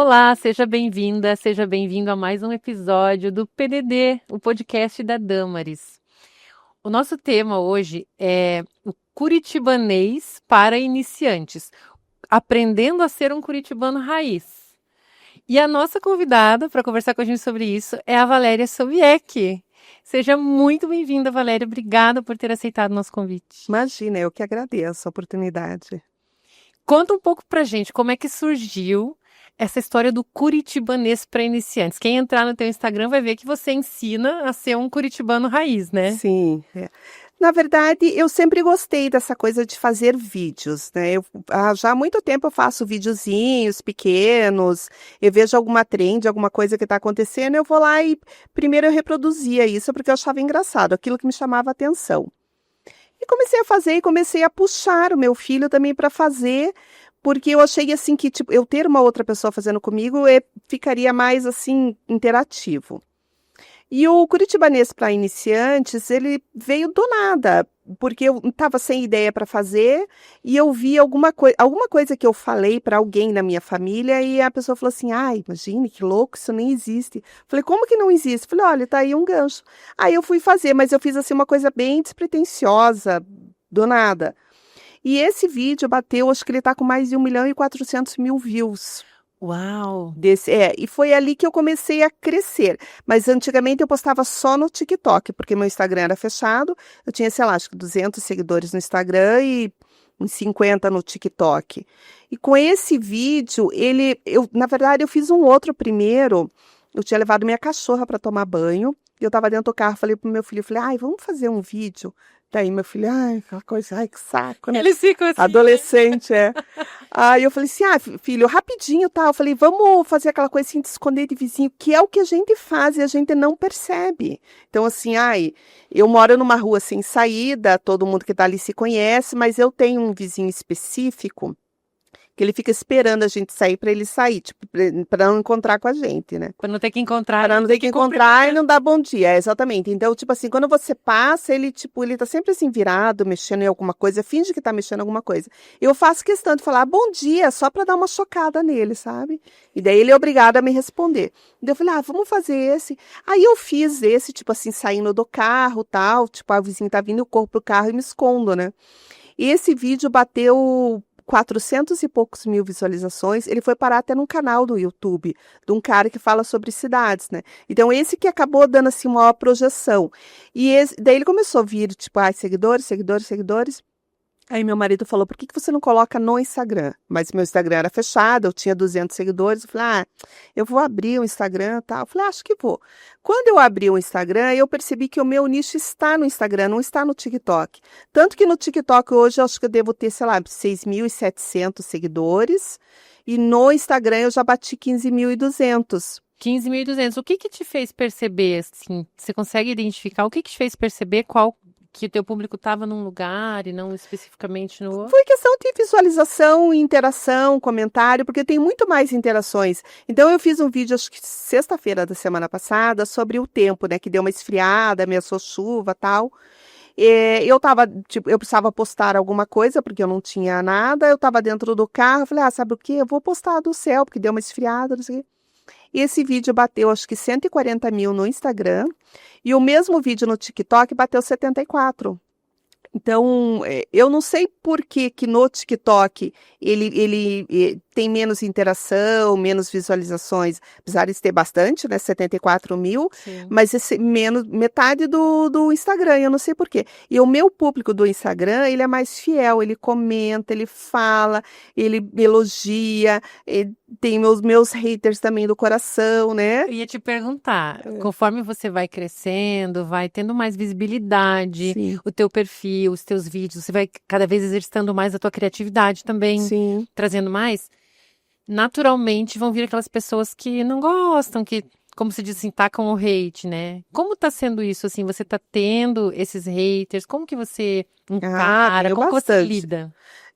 Olá, seja bem-vinda, seja bem-vindo a mais um episódio do PDD, o podcast da Damaris. O nosso tema hoje é o curitibanês para iniciantes, aprendendo a ser um curitibano raiz. E a nossa convidada para conversar com a gente sobre isso é a Valéria Sobieck. Seja muito bem-vinda, Valéria. Obrigada por ter aceitado o nosso convite. Imagina, eu que agradeço a oportunidade. Conta um pouco pra gente como é que surgiu essa história do curitibanês para iniciantes. Quem entrar no teu Instagram vai ver que você ensina a ser um curitibano raiz, né? Sim. Na verdade, eu sempre gostei dessa coisa de fazer vídeos, né? Já há muito tempo eu faço videozinhos pequenos, eu vejo alguma trend, alguma coisa que está acontecendo, eu vou lá e primeiro eu reproduzia isso porque eu achava engraçado, aquilo que me chamava a atenção. E comecei a fazer e comecei a puxar o meu filho também para fazer, porque eu achei assim que tipo, eu ter uma outra pessoa fazendo comigo ficaria mais assim interativo. E o Curitibanês para iniciantes, ele veio do nada, porque eu estava sem ideia para fazer e eu vi alguma coisa que eu falei para alguém da minha família e a pessoa falou assim: "Ai, imagine que louco, isso nem existe". Falei: "Como que não existe?". Falei: "Olha, tá aí um gancho". Aí eu fui fazer, mas eu fiz assim uma coisa bem despretensiosa, do nada. E esse vídeo bateu, acho que ele tá com mais de 1.400.000 views. Uau! E foi ali que eu comecei a crescer. Mas antigamente eu postava só no TikTok, porque meu Instagram era fechado. Eu tinha, sei lá, acho que 200 seguidores no Instagram e uns 50 no TikTok. E com esse vídeo, na verdade, eu fiz um outro primeiro. Eu tinha levado minha cachorra para tomar banho. E eu estava dentro do carro, falei pro meu filho, falei, ai, vamos fazer um vídeo. Daí meu filho, ai, aquela coisa, ai, que saco, né? Eles ficam assim, Adolescente, é. Aí eu falei assim, filho, rapidinho, tá? Eu falei, vamos fazer aquela coisa assim de esconder de vizinho, que é o que a gente faz e a gente não percebe. Então, assim, eu moro numa rua sem saída, todo mundo que tá ali se conhece, mas eu tenho um vizinho específico que ele fica esperando a gente sair para ele sair, tipo, para não encontrar com a gente, né? para não ter que encontrar. Para não ter que encontrar e não dar bom dia, exatamente. Então, tipo assim, quando você passa, ele tá sempre assim virado, mexendo em alguma coisa, finge que tá mexendo em alguma coisa. Eu faço questão de falar bom dia, só para dar uma chocada nele, sabe? E daí ele é obrigado a me responder. Daí eu falei, vamos fazer esse. Aí eu fiz esse, tipo assim, saindo do carro, tal, tipo, a vizinha tá vindo, eu corro pro carro e me escondo, né? E esse vídeo bateu 400 e poucos mil visualizações, ele foi parar até num canal do YouTube, de um cara que fala sobre cidades, né? Então, esse que acabou dando, assim, uma maior projeção. Daí ele começou a vir, tipo, seguidores, seguidores, seguidores. Aí meu marido falou, por que você não coloca no Instagram? Mas meu Instagram era fechado, eu tinha 200 seguidores. Eu falei, eu vou abrir o Instagram e tal. Eu falei, acho que vou. Quando eu abri o Instagram, eu percebi que o meu nicho está no Instagram, não está no TikTok. Tanto que no TikTok hoje eu acho que eu devo ter, sei lá, 6.700 seguidores. E no Instagram eu já bati 15.200. 15.200. O que te fez perceber, assim, você consegue identificar o que te fez perceber que o teu público estava num lugar e não especificamente no outro? Foi questão de visualização, interação, comentário, porque tem muito mais interações. Então, eu fiz um vídeo, acho que sexta-feira da semana passada, sobre o tempo, né? Que deu uma esfriada, ameaçou chuva e tal. Eu precisava postar alguma coisa, porque eu não tinha nada. Eu estava dentro do carro, falei, sabe o quê? Eu vou postar do céu, porque deu uma esfriada, não sei o quê. E esse vídeo bateu, acho que 140 mil no Instagram. E o mesmo vídeo no TikTok bateu 74. Então, eu não sei por que no TikTok ele tem menos interação, menos visualizações, apesar de ter bastante, né, 74 mil, Sim. mas metade do Instagram, eu não sei por quê. E o meu público do Instagram, ele é mais fiel, ele comenta, ele fala, ele elogia, tem meus haters também do coração, né? Eu ia te perguntar, conforme você vai crescendo, vai tendo mais visibilidade, Sim. o teu perfil, os teus vídeos, você vai cada vez exercitando mais a tua criatividade também, Sim. trazendo mais, naturalmente vão vir aquelas pessoas que não gostam, que, como se diz assim, tacam o hate, né? Como tá sendo isso, assim, você tá tendo esses haters, como que você encara, como que você lida?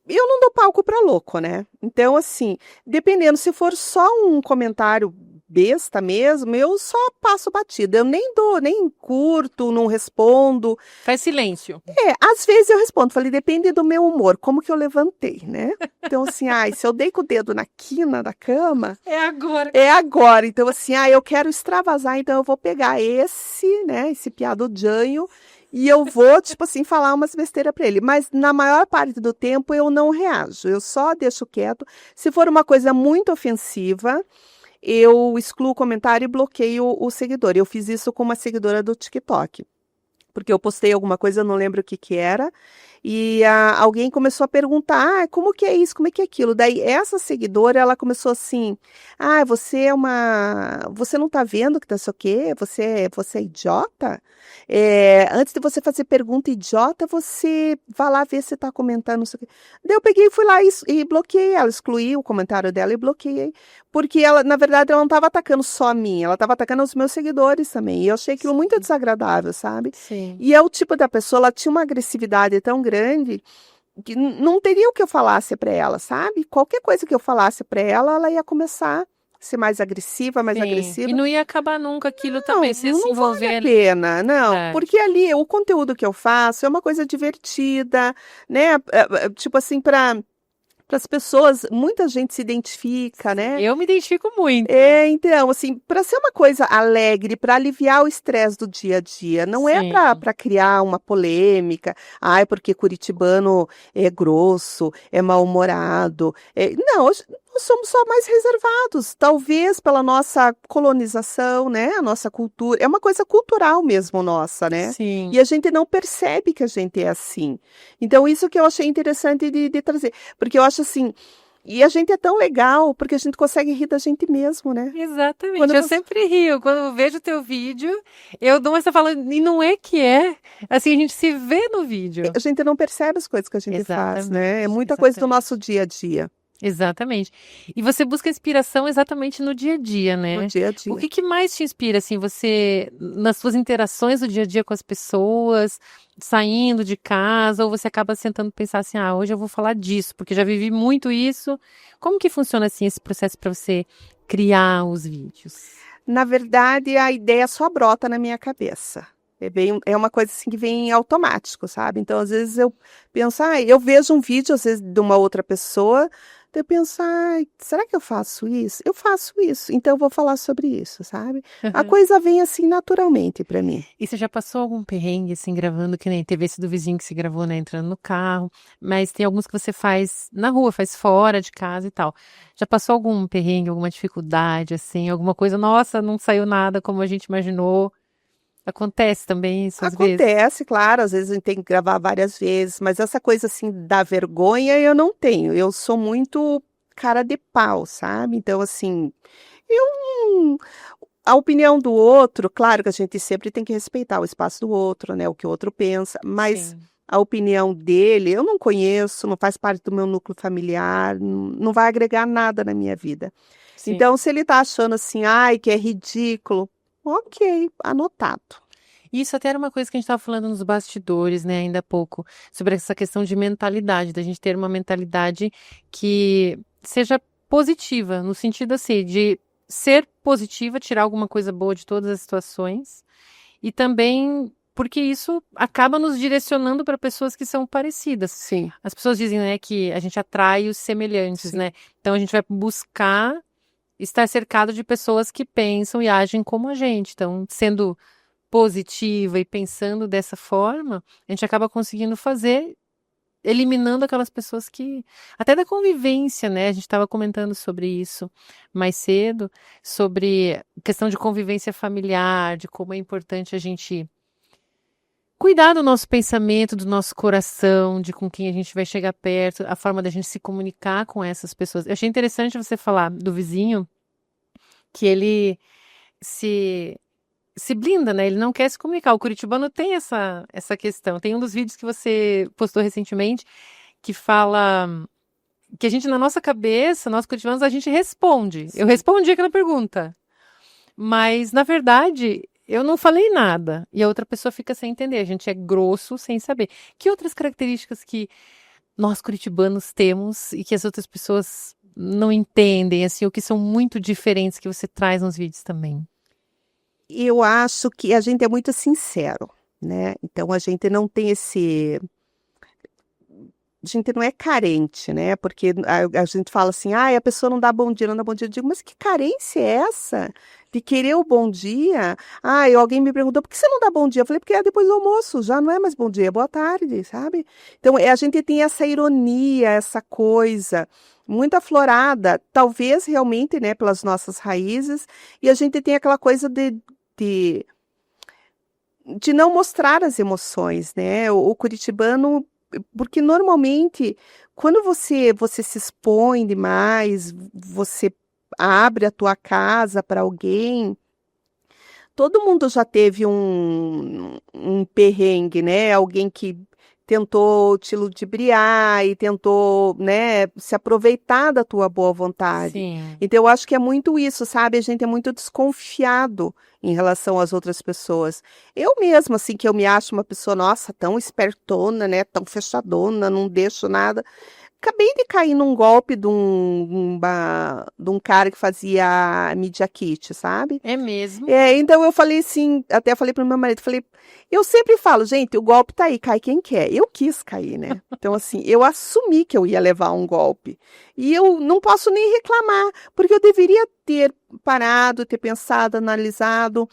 Eu não dou palco para louco, né? Então, assim, dependendo, se for só um comentário besta mesmo, eu só passo batida. Eu nem curto, não respondo. Faz silêncio. Às vezes eu respondo, falei, depende do meu humor, como que eu levantei, né? Então, assim, se eu dei com o dedo na quina da cama, É agora. é agora. Então, assim, eu quero extravasar, então eu vou pegar esse piado janho, e eu vou, tipo assim, falar umas besteiras pra ele. Mas na maior parte do tempo eu não reajo, eu só deixo quieto. Se for uma coisa muito ofensiva, eu excluo o comentário e bloqueio o seguidor. Eu fiz isso com uma seguidora do TikTok. Porque eu postei alguma coisa, eu não lembro o que que era, e alguém começou a perguntar, como que é isso, como é que é aquilo? Daí essa seguidora, ela começou assim, você não tá vendo que não sei o quê, você é idiota? Antes de você fazer pergunta idiota, você vai lá ver se tá comentando, não sei o quê. Daí eu peguei e fui lá e bloqueei ela, excluí o comentário dela e bloqueei, porque ela, na verdade, ela não estava atacando só a mim, ela estava atacando os meus seguidores também, e eu achei aquilo muito desagradável, sabe? Sim. E é o tipo da pessoa, ela tinha uma agressividade tão grande que não teria o que eu falasse para ela, sabe? Qualquer coisa que eu falasse para ela, ela ia começar a ser mais agressiva, mais Sim. agressiva. E não ia acabar nunca aquilo também, você se Não envolver vale a ali. pena, não, Verdade. porque ali o conteúdo que eu faço é uma coisa divertida, né? Tipo assim, para as pessoas, muita gente se identifica, né? Eu me identifico muito. Então, assim, para ser uma coisa alegre, para aliviar o estresse do dia a dia, não é Sim. para criar uma polêmica, porque curitibano é grosso, é mal-humorado. Não, nós somos só mais reservados, talvez pela nossa colonização, né? A nossa cultura, é uma coisa cultural mesmo nossa, né? Sim. E a gente não percebe que a gente é assim. Então, isso que eu achei interessante de trazer, porque eu acho assim. E a gente é tão legal, porque a gente consegue rir da gente mesmo, né? Exatamente. Quando Eu você- sempre rio. Quando eu vejo o teu vídeo, eu dou essa falando, e não é que é. Assim, a gente se vê no vídeo. A gente não percebe as coisas que a gente faz, né? É Exatamente, muita coisa do exatamente. nosso dia a dia, Exatamente. E você busca inspiração exatamente no dia a dia, no né? dia a O dia. que mais te inspira, assim, você, nas suas interações do dia a dia com as pessoas, saindo de casa, ou você acaba sentando e pensar assim, hoje eu vou falar disso, porque já vivi muito isso. Como que funciona, assim, esse processo para você criar os vídeos? Na verdade, a ideia só brota na minha cabeça. É uma coisa assim que vem automático, sabe? Então, às vezes eu penso, eu vejo um vídeo, às vezes, de uma outra pessoa, daí eu penso, será que eu faço isso? Eu faço isso, então eu vou falar sobre isso, sabe? A coisa vem assim naturalmente para mim. E você já passou algum perrengue, assim, gravando, que nem teve esse do vizinho que se gravou, né, entrando no carro, mas tem alguns que você faz na rua, faz fora de casa e tal. Já passou algum perrengue, alguma dificuldade, assim, alguma coisa, nossa, não saiu nada como a gente imaginou? Acontece também isso às vezes. Acontece, claro, às vezes a gente tem que gravar várias vezes, mas essa coisa assim da vergonha eu não tenho. Eu sou muito cara de pau, sabe? Então, assim, eu não. A opinião do outro, claro que a gente sempre tem que respeitar o espaço do outro, né? O que o outro pensa, mas Sim, a opinião dele eu não conheço, não faz parte do meu núcleo familiar, não vai agregar nada na minha vida. sim. Então, se ele tá achando assim, que é ridículo, ok, anotado. Isso até era uma coisa que a gente estava falando nos bastidores, né, ainda há pouco, sobre essa questão de mentalidade, da gente ter uma mentalidade que seja positiva, no sentido assim, de ser positiva, tirar alguma coisa boa de todas as situações, e também porque isso acaba nos direcionando para pessoas que são parecidas. Sim, As pessoas dizem, né, que a gente atrai os semelhantes, sim. né? Então a gente vai buscar estar cercado de pessoas que pensam e agem como a gente. Então, sendo positiva e pensando dessa forma, a gente acaba conseguindo fazer, eliminando aquelas pessoas que. Até da convivência, né? A gente estava comentando sobre isso mais cedo, sobre questão de convivência familiar, de como é importante a gente cuidar do nosso pensamento, do nosso coração, de com quem a gente vai chegar perto, a forma da gente se comunicar com essas pessoas. Eu achei interessante você falar do vizinho, que ele se blinda, né? Ele não quer se comunicar. O curitibano tem essa questão. Tem um dos vídeos que você postou recentemente que fala que a gente, na nossa cabeça, nós curitibanos, a gente responde. Eu respondi aquela pergunta. Mas, na verdade, eu não falei nada. E a outra pessoa fica sem entender. A gente é grosso sem saber. Que outras características que nós curitibanos temos e que as outras pessoas não entendem, assim, ou que são muito diferentes que você traz nos vídeos também? Eu acho que a gente é muito sincero, né? Então a gente não tem esse. A gente não é carente, né? Porque a gente fala assim, a pessoa não dá bom dia, não dá bom dia. Eu digo, mas que carência é essa? De querer o bom dia? Alguém me perguntou, por que você não dá bom dia? Eu falei, porque é depois do almoço, já não é mais bom dia, é boa tarde, sabe? Então, a gente tem essa ironia, essa coisa muito aflorada, talvez realmente, né, pelas nossas raízes, e a gente tem aquela coisa de, de não mostrar as emoções, né? O curitibano, porque normalmente, quando você se expõe demais, você abre a tua casa para alguém, todo mundo já teve um perrengue, né? Alguém que tentou te ludibriar e tentou, né, se aproveitar da tua boa vontade. Sim. Então, eu acho que é muito isso, sabe? A gente é muito desconfiado em relação às outras pessoas. Eu mesma, assim, que eu me acho uma pessoa, nossa, tão espertona, né? Tão fechadona, não deixo nada. Acabei de cair num golpe de um cara que fazia Media Kit, sabe? É mesmo? Então eu falei assim, até falei pro meu marido, falei, eu sempre falo, gente, o golpe tá aí, cai quem quer. Eu quis cair, né? Então assim, eu assumi que eu ia levar um golpe. E eu não posso nem reclamar, porque eu deveria ter parado, ter pensado, analisado.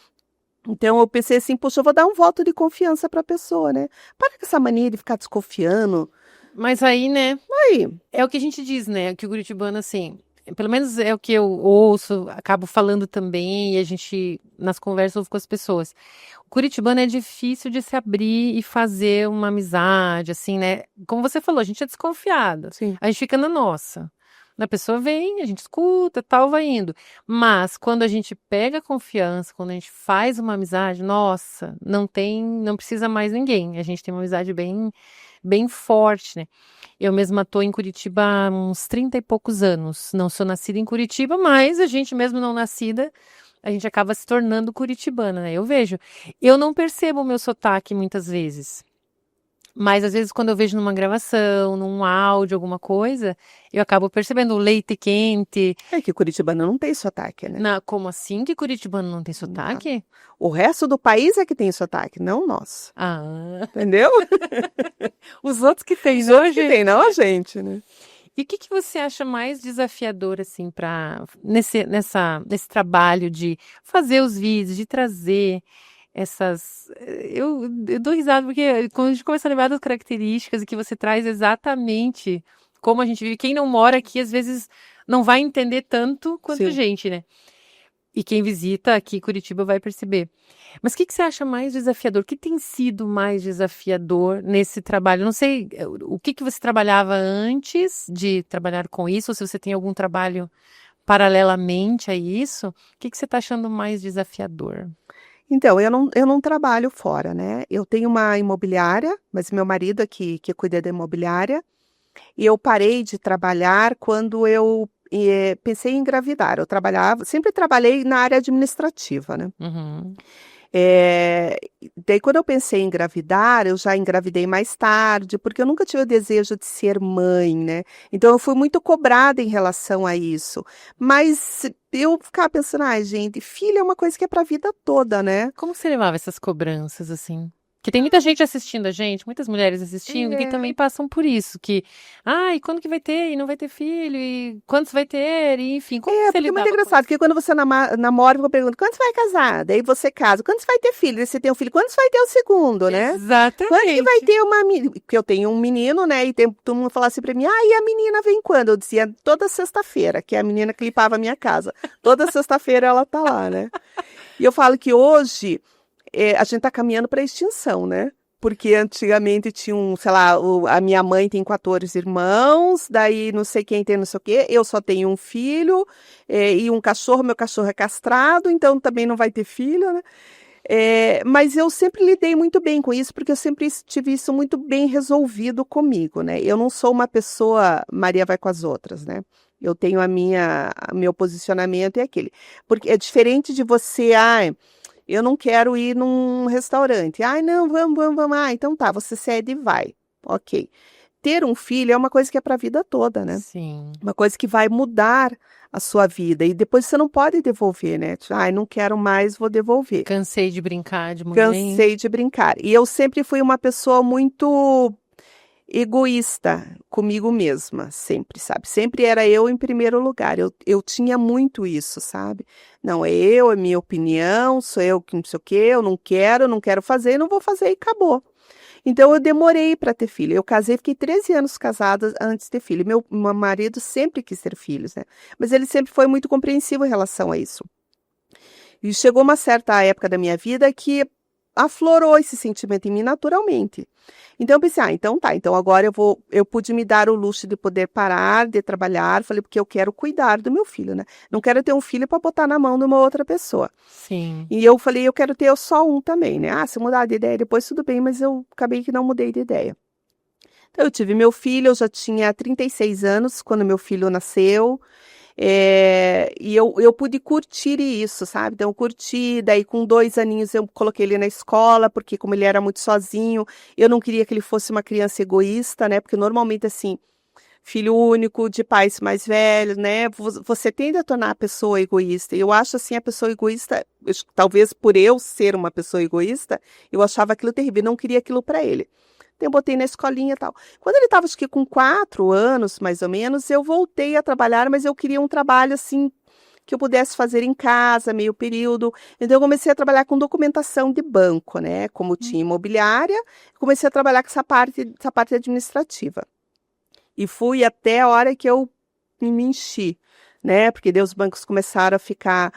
Então eu pensei assim, poxa, eu vou dar um voto de confiança pra pessoa, né? Para com essa mania de ficar desconfiando. Mas aí, né, Aí, é o que a gente diz, né, que o curitibano, assim, pelo menos é o que eu ouço, acabo falando também, e a gente, nas conversas, ouve com as pessoas. O curitibano é difícil de se abrir e fazer uma amizade, assim, né? Como você falou, a gente é desconfiada, sim. a gente fica na nossa. A pessoa vem, a gente escuta, tal, vai indo. Mas quando a gente pega a confiança, quando a gente faz uma amizade, nossa, não precisa mais ninguém. A gente tem uma amizade bem forte, né? Eu mesma estou em Curitiba há uns 30 e poucos anos. Não sou nascida em Curitiba, mas a gente mesmo não nascida, a gente acaba se tornando curitibana, né? Eu vejo. Eu não percebo o meu sotaque muitas vezes. Mas às vezes quando eu vejo numa gravação, num áudio, alguma coisa, eu acabo percebendo o leite quente. É que Curitibano não tem sotaque, né? Como assim que curitibano não tem Não. sotaque? O resto do país é que tem sotaque, não nós. Ah, Entendeu? os outros que tem, Os não, outros que gente? tem, não a gente, né? E o que que você acha mais desafiador, assim, nesse trabalho de fazer os vídeos, de trazer essas. Eu dou risada porque quando a gente começa a lembrar das características e que você traz exatamente como a gente vive, quem não mora aqui às vezes não vai entender tanto quanto a Sim. gente, né? E quem visita aqui Curitiba vai perceber. Mas o que que você acha mais desafiador? O que tem sido mais desafiador nesse trabalho? Não sei, o que que você trabalhava antes de trabalhar com isso, ou se você tem algum trabalho paralelamente a isso. O que que você está achando mais desafiador? Então, eu não trabalho fora, né? Eu tenho uma imobiliária, mas meu marido é que cuida da imobiliária. E eu parei de trabalhar quando eu pensei em engravidar. Eu trabalhava, sempre trabalhei na área administrativa, né? Uhum. Eh, Daí quando eu pensei em engravidar, eu já engravidei mais tarde, porque eu nunca tive o desejo de ser mãe, né. Então eu fui muito cobrada em relação a isso. Mas eu ficava pensando: "Ai gente, filho é uma coisa que é para a vida toda, né". Como você levava essas cobranças, assim? Porque tem muita gente assistindo a gente, muitas mulheres assistindo, que também É. passam por isso, que, ai, quando que vai ter? E não vai ter filho? E quantos vai ter? E, enfim, como que É, você porque é muito lidava com engraçado, isso? porque quando você namora, eu pergunto: "Quando você vai casar?". Daí você casa: "Quando você vai ter filho?". Daí você tem um filho: "Quando você vai ter o segundo?", né. "Quando que vai Exatamente. ter uma meni", porque eu tenho um menino, né, e todo mundo falava assim pra mim: "Ah, e a menina vem quando?". Eu dizia: "Toda sexta-feira", que é a menina que limpava a minha casa. Toda sexta-feira ela tá lá, né. E eu falo que hoje, a gente tá caminhando pra extinção, né. Porque antigamente tinha sei lá, a minha mãe tem 14 irmãos, daí não sei quem tem não sei o quê, eu só tenho um filho, e um cachorro, meu cachorro é castrado, então também não vai ter filho, né. Mas eu sempre lidei muito bem com isso, porque eu sempre tive isso muito bem resolvido comigo, né. Eu não sou uma pessoa Maria vai com as outras, né. Eu tenho meu posicionamento é aquele. Porque é diferente de você: "Ai, eu não quero ir num restaurante". "Ai, não, vamos, vamos, vamos". "Ah, então tá, você cede e vai". Ok. ter um filho é uma coisa que é para a vida toda, né? Sim. Uma coisa que vai mudar a sua vida. E depois você não pode devolver, né? Ai, não quero mais, vou devolver. Cansei de brincar de mulher. Cansei de brincar. E eu sempre fui uma pessoa muito egoísta comigo mesma, sempre, sabe? Sempre era eu em primeiro lugar. Eu tinha muito isso, sabe? Não, é minha opinião, sou eu que não sei o quê, eu não quero fazer, não vou fazer e acabou. Então eu demorei para ter filho. Eu casei, fiquei 13 anos casada antes de ter filho. Meu marido sempre quis ter filhos, né? Mas ele sempre foi muito compreensivo em relação a isso. E chegou uma certa época da minha vida que aflorou esse sentimento em mim naturalmente. Então eu pensei, então tá, então agora eu pude me dar o luxo de poder parar de trabalhar, falei, porque eu quero cuidar do meu filho, né? Não quero ter um filho para botar na mão de uma outra pessoa. Sim. E eu falei, eu quero ter só um também, né? Ah, se eu mudar de ideia depois tudo bem, mas eu acabei que não mudei de ideia. Então eu tive meu filho, eu já tinha 36 anos quando meu filho nasceu. E eu pude curtir isso, sabe? Então, eu curti, daí com 2 aninhos eu coloquei ele na escola, porque como ele era muito sozinho, eu não queria que ele fosse uma criança egoísta, né? Porque normalmente, assim, filho único, de pais mais velhos, né? Você tende a tornar a pessoa egoísta. E eu acho, assim, a pessoa egoísta, talvez por eu ser uma pessoa egoísta, eu achava aquilo terrível, eu não queria aquilo para ele. Eu botei na escolinha e tal. Quando ele estava, acho que com 4 anos, mais ou menos, eu voltei a trabalhar, mas eu queria um trabalho, assim, que eu pudesse fazer em casa, meio período. Então, eu comecei a trabalhar com documentação de banco, né? Como tinha imobiliária, comecei a trabalhar com essa parte administrativa. E fui até a hora que eu me enchi, né? Porque daí os bancos começaram a ficar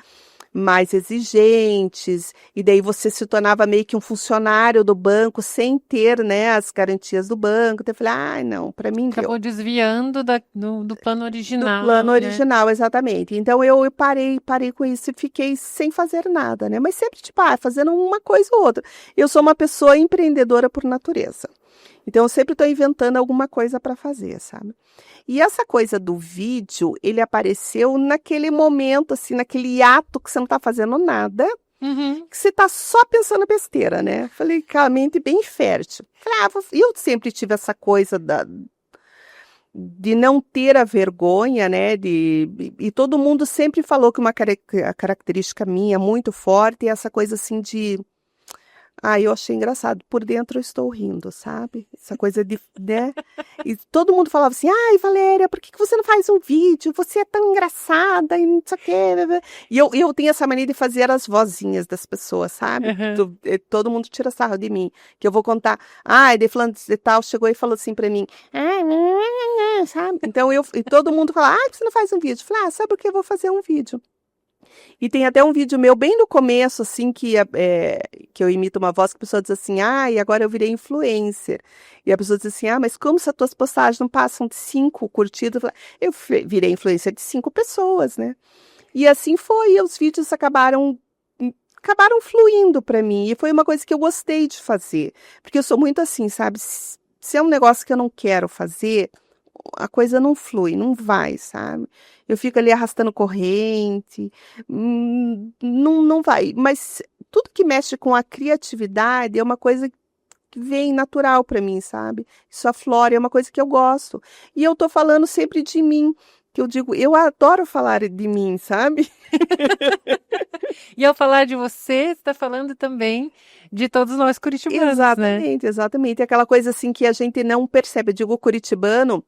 mais exigentes, e daí você se tornava meio que um funcionário do banco sem ter, né, as garantias do banco. Então eu falei, ai, não, para mim deu. Acabou desviando do plano Do original, plano né? original, exatamente. Então eu parei com isso e fiquei sem fazer nada, né? Mas sempre, tipo, fazendo uma coisa ou outra. Eu sou uma pessoa empreendedora por natureza. Então eu sempre estou inventando alguma coisa para fazer, sabe? E essa coisa do vídeo, ele apareceu naquele momento, assim, naquele ato que você não está fazendo nada, Uhum. que você está só pensando besteira, né? Falei, com a mente bem fértil. Falei, eu sempre tive essa coisa de não ter a vergonha, né? E todo mundo sempre falou que a característica minha muito forte é essa coisa assim de. Eu achei engraçado. Por dentro eu estou rindo, sabe? Essa coisa de, né? E todo mundo falava assim, ai, Valéria, por que você não faz um vídeo? Você é tão engraçada e não sei o quê. E eu tenho essa mania de fazer as vozinhas das pessoas, sabe? Uhum. Todo mundo tira sarro de mim. Que eu vou contar, de fulano de tal, chegou e falou assim pra mim, sabe? Então, e todo mundo fala, por que você não faz um vídeo? Eu falei, sabe por que eu vou fazer um vídeo? E tem até um vídeo meu bem no começo, assim, que eu imito uma voz que a pessoa diz assim, e agora eu virei influencer. E a pessoa diz assim, mas como se as tuas postagens não passam de 5 curtidas? Eu virei influencer de 5 pessoas, né? E assim foi, e os vídeos acabaram fluindo para mim. E foi uma coisa que eu gostei de fazer. Porque eu sou muito assim, sabe? Se é um negócio que eu não quero fazer, a coisa não flui, não vai, sabe? Eu fico ali arrastando corrente, não vai. Mas tudo que mexe com a criatividade é uma coisa que vem natural para mim, sabe? Isso aflora, é uma coisa que eu gosto. E eu tô falando sempre de mim, que eu digo, eu adoro falar de mim, sabe? E ao falar de você está falando também de todos nós curitibanos, né? Exatamente. Aquela coisa assim que a gente não percebe. Eu digo, o curitibano,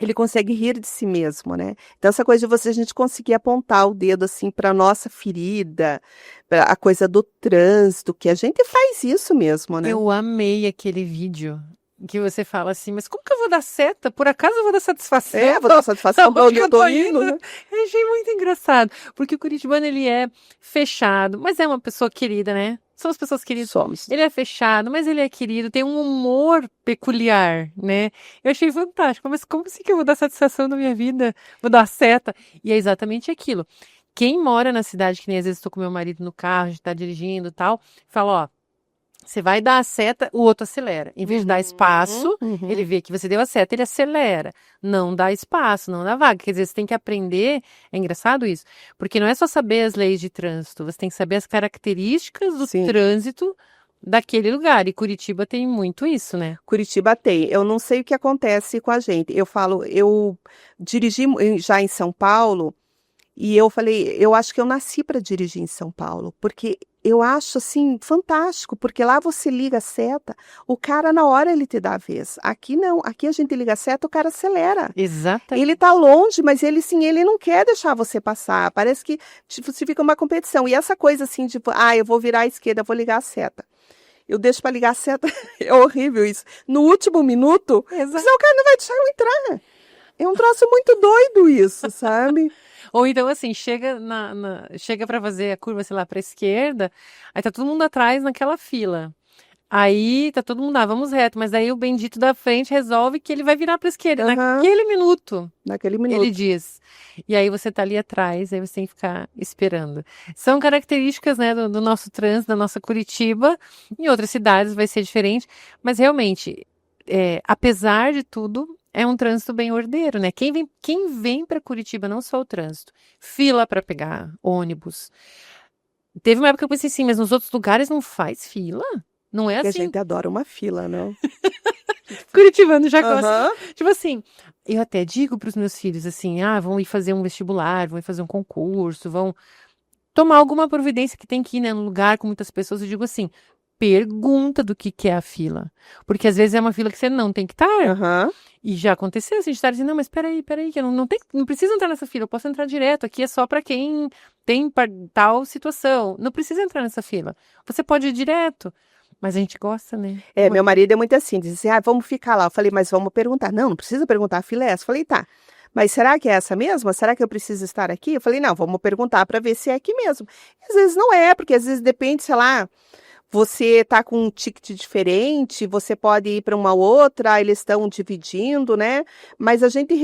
ele consegue rir de si mesmo, né? Então, essa coisa de a gente conseguir apontar o dedo, assim, para nossa ferida, pra a coisa do trânsito, que a gente faz isso mesmo, né? Eu amei aquele vídeo que você fala assim, mas como que eu vou dar seta? Por acaso eu vou dar satisfação? Vou dar satisfação para onde eu tô indo, né? Eu achei muito engraçado, porque o curitibano, ele é fechado, mas é uma pessoa querida, né? Somos pessoas queridas. Somos. Ele é fechado, mas ele é querido, tem um humor peculiar, né? Eu achei fantástico, mas como assim que eu vou dar satisfação na minha vida? Vou dar seta? E é exatamente aquilo. Quem mora na cidade, que nem às vezes estou com meu marido no carro, a gente tá dirigindo e tal, fala, você vai dar a seta, o outro acelera. Em vez de dar espaço, ele vê que você deu a seta, ele acelera. Não dá espaço, não dá vaga. Quer dizer, você tem que aprender. É engraçado isso. Porque não é só saber as leis de trânsito, você tem que saber as características do trânsito daquele lugar. E Curitiba tem muito isso, né? Curitiba tem. Eu não sei o que acontece com a gente. Eu falo, eu dirigi já em São Paulo e eu falei, eu acho que eu nasci para dirigir em São Paulo, porque eu acho assim fantástico, porque lá você liga a seta, o cara na hora ele te dá a vez. Aqui não, aqui a gente liga a seta, o cara acelera. Exatamente. Ele tá longe, mas ele sim, ele não quer deixar você passar. Parece que tipo, se fica uma competição. E essa coisa assim, tipo, eu vou virar à esquerda, eu vou ligar a seta. Eu deixo para ligar a seta. É horrível isso. No último minuto, senão o cara não vai deixar eu entrar. É um troço muito doido isso, sabe? Ou então, assim, chega para fazer a curva, sei lá, para esquerda, aí tá todo mundo atrás naquela fila. Aí tá todo mundo, vamos reto, mas daí o bendito da frente resolve que ele vai virar para esquerda. Naquele minuto, Naquele minuto. ele diz. E aí você tá ali atrás, aí você tem que ficar esperando. São características, né, do nosso trânsito, da nossa Curitiba. Em outras cidades vai ser diferente, mas realmente, apesar de tudo, é um trânsito bem ordeiro, né? Quem vem para Curitiba, não só o trânsito, fila para pegar ônibus. Teve uma época que eu pensei assim, mas nos outros lugares não faz fila? Não é Porque assim. a gente adora uma fila, não? Curitibano já gosta. Tipo assim, eu até digo para os meus filhos assim, vão ir fazer um vestibular, vão ir fazer um concurso, vão tomar alguma providência que tem que ir, né, num lugar com muitas pessoas. Eu digo assim, pergunta do que é a fila. Porque às vezes é uma fila que você não tem que estar. E já aconteceu, assim, de estar dizendo, não, mas peraí, que eu não preciso entrar nessa fila, eu posso entrar direto, aqui é só para quem tem tal situação. Não precisa entrar nessa fila. Você pode ir direto. Mas a gente gosta, né? Meu marido é muito assim, diz assim, vamos ficar lá. Eu falei, mas vamos perguntar. Não precisa perguntar, a fila é essa. Eu falei, tá. Mas será que é essa mesma? Será que eu preciso estar aqui? Eu falei, não, vamos perguntar para ver se é aqui mesmo. E às vezes não é, porque às vezes depende, sei lá, você tá com um ticket diferente, você pode ir para uma outra, eles estão dividindo, né? Mas a gente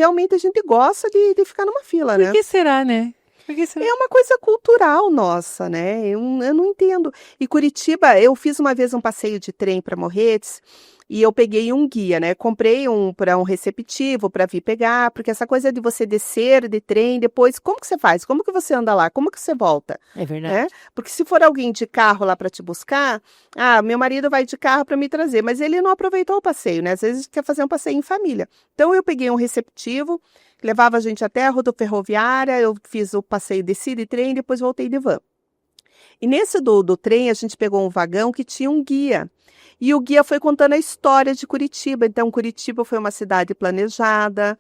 gosta de ficar numa fila, né? Por que será, né? É uma coisa cultural nossa, né? Eu não entendo. E Curitiba, eu fiz uma vez um passeio de trem para Morretes e eu peguei um guia, né? Comprei um receptivo para vir pegar, porque essa coisa de você descer de trem, depois, como que você faz? Como que você anda lá? Como que você volta? É verdade. Né? Porque se for alguém de carro lá para te buscar, meu marido vai de carro para me trazer, mas ele não aproveitou o passeio, né? Às vezes quer fazer um passeio em família. Então eu peguei um receptivo, levava a gente até a rodoferroviária, eu fiz o passeio, desci de trem, depois voltei de van. E nesse do trem, a gente pegou um vagão que tinha um guia. E o guia foi contando a história de Curitiba. Então, Curitiba foi uma cidade planejada.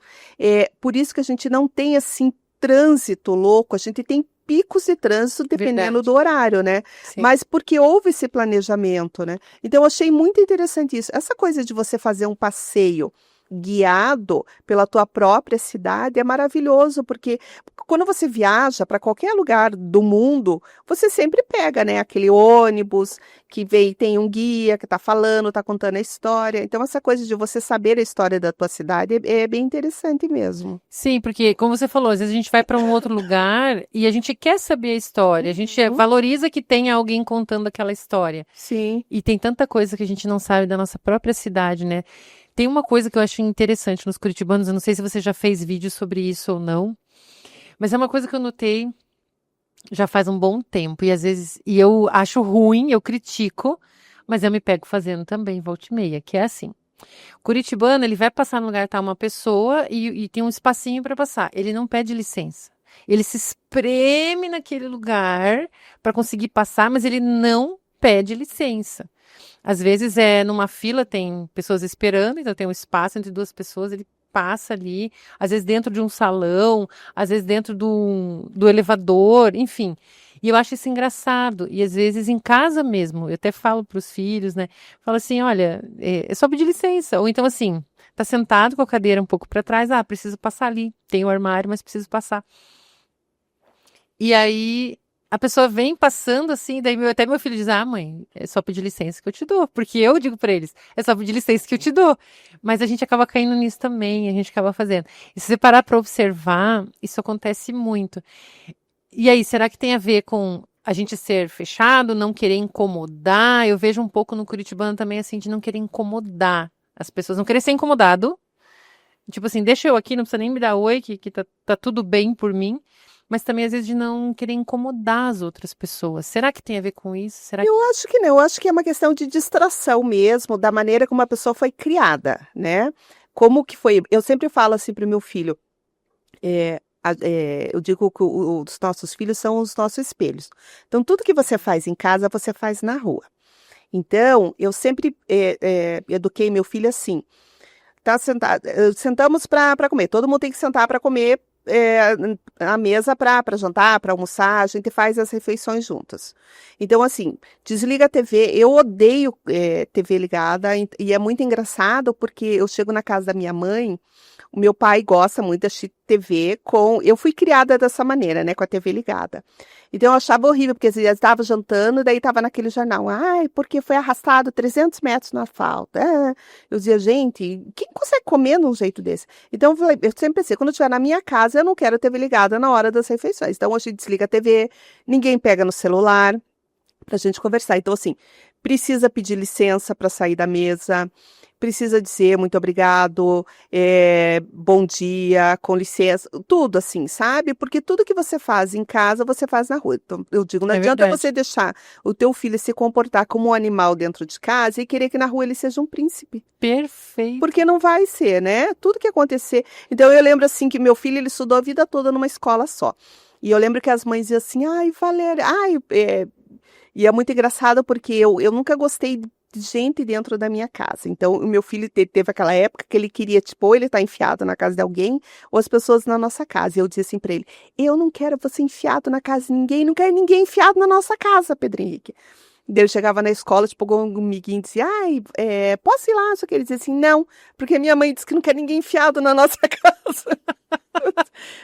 Por isso que a gente não tem, assim, trânsito louco. A gente tem picos de trânsito dependendo do horário, né? Sim. Mas porque houve esse planejamento, né? Então, eu achei muito interessante isso. Essa coisa de você fazer um passeio guiado pela tua própria cidade é maravilhoso, porque quando você viaja para qualquer lugar do mundo, você sempre pega, né, aquele ônibus que vem, tem um guia que está falando, está contando a história. Então, essa coisa de você saber a história da tua cidade é bem interessante mesmo. Sim, porque, como você falou, às vezes a gente vai para um outro lugar e a gente quer saber a história, a gente valoriza que tenha alguém contando aquela história. Sim. E tem tanta coisa que a gente não sabe da nossa própria cidade, né? Tem uma coisa que eu acho interessante nos curitibanos, eu não sei se você já fez vídeo sobre isso ou não, mas é uma coisa que eu notei já faz um bom tempo, e às vezes, eu acho ruim, eu critico, mas eu me pego fazendo também, volta e meia, que é assim. O curitibano, ele vai passar no lugar, tá uma pessoa e tem um espacinho para passar, ele não pede licença. Ele se espreme naquele lugar para conseguir passar, mas ele não pede licença. Às vezes numa fila, tem pessoas esperando, então tem um espaço entre duas pessoas, ele passa ali, às vezes dentro de um salão, às vezes dentro do elevador, enfim. E eu acho isso engraçado. E às vezes em casa mesmo, eu até falo para os filhos, né? Falo assim, olha, é só pedir licença. Ou então assim, tá sentado com a cadeira um pouco para trás, preciso passar ali. Tem o armário, mas preciso passar. E aí a pessoa vem passando assim, daí até meu filho diz, mãe, é só pedir licença que eu te dou. Porque eu digo pra eles, é só pedir licença que eu te dou. Mas a gente acaba caindo nisso também, a gente acaba fazendo. E se você parar pra observar, isso acontece muito. E aí, será que tem a ver com a gente ser fechado, não querer incomodar? Eu vejo um pouco no curitibano também, assim, de não querer incomodar as pessoas, não querer ser incomodado. Tipo assim, deixa eu aqui, não precisa nem me dar oi, que tá tudo bem por mim. mas também às vezes de não querer incomodar as outras pessoas. Será que tem a ver com isso? Será que... Eu acho que não, eu acho que é uma questão de distração mesmo, da maneira como a pessoa foi criada, né? Como que foi? Eu sempre falo assim para o meu filho, eu digo que os nossos filhos são os nossos espelhos. Então, tudo que você faz em casa, você faz na rua. Então, eu sempre eduquei meu filho assim. Tá sentado, sentamos para comer. Todo mundo tem que sentar para comer à mesa para jantar, para almoçar. A gente faz as refeições juntas. Então, assim, desliga a TV. Eu odeio TV ligada e é muito engraçado porque eu chego na casa da minha mãe. O meu pai gosta muito de assistir TV com. Eu fui criada dessa maneira, né, com a TV ligada. Então eu achava horrível, porque às vezes estava jantando, daí estava naquele jornal. Ai, porque foi arrastado 300 metros no asfalto. Eu dizia, gente, quem consegue comer num jeito desse? Então eu sempre pensei, quando eu estiver na minha casa, eu não quero TV ligada na hora das refeições. Então a gente desliga a TV, ninguém pega no celular pra gente conversar. Então, assim, precisa pedir licença para sair da mesa. Precisa dizer muito obrigado, bom dia, com licença, tudo assim, sabe? Porque tudo que você faz em casa, você faz na rua. Então, eu digo, não É adianta verdade. você deixar o teu filho se comportar como um animal dentro de casa e querer que na rua ele seja um príncipe. Perfeito. Porque não vai ser, né? Tudo que acontecer. Então, eu lembro assim que meu filho, ele estudou a vida toda numa escola só. E eu lembro que as mães diziam assim, ai, Valéria, e é muito engraçado porque eu nunca gostei de gente dentro da minha casa. Então, o meu filho teve aquela época que ele queria, tipo, ou ele tá enfiado na casa de alguém, ou as pessoas na nossa casa. E eu dizia assim pra ele, eu não quero você enfiado na casa de ninguém, não quero ninguém enfiado na nossa casa, Pedro Henrique. Daí ele chegava na escola, tipo, com um amiguinho e dizia, ai, posso ir lá? Só que ele dizia assim, não, porque minha mãe disse que não quer ninguém enfiado na nossa casa.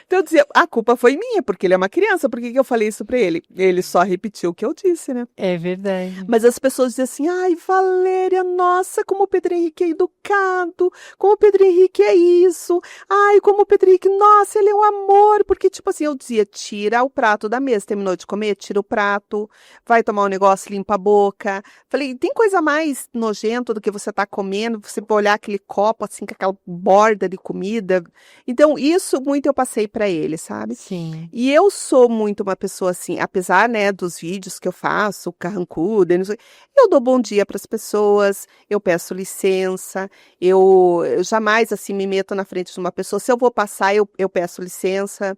Então eu dizia, a culpa foi minha, porque ele é uma criança, por que que eu falei isso pra ele? Ele só repetiu o que eu disse, né? É verdade. Mas as pessoas dizem assim, ai, Valéria, nossa, como o Pedro Henrique é educado, como o Pedro Henrique é isso, ai, como o Pedro Henrique, nossa, ele é um amor, porque, tipo assim, eu dizia, tira o prato da mesa, terminou de comer, tira o prato, vai tomar um negócio, limpa a boca. Falei, tem coisa mais nojenta do que você tá comendo, você olhar aquele copo, assim, com aquela borda de comida. Então, isso muito eu passei pra ele, sabe? Sim. E eu sou muito uma pessoa assim, apesar, né, dos vídeos que eu faço, carrancuda, não sei, eu dou bom dia para as pessoas, eu peço licença, eu jamais assim me meto na frente de uma pessoa. Se eu vou passar, eu peço licença.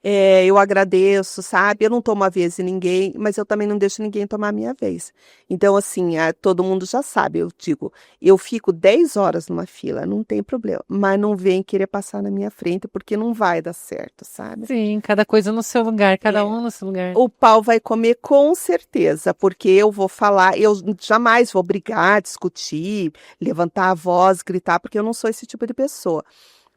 Eu agradeço, sabe? Eu não tomo a vez de ninguém, mas eu também não deixo ninguém tomar a minha vez. Então, assim, todo mundo já sabe, eu digo, eu fico 10 horas numa fila, não tem problema, mas não vem querer passar na minha frente, porque não vai dar certo, sabe? Sim, cada coisa no seu lugar, cada É. um no seu lugar. O pau vai comer com certeza, porque eu vou falar, eu jamais vou brigar, discutir, levantar a voz, gritar, porque eu não sou esse tipo de pessoa.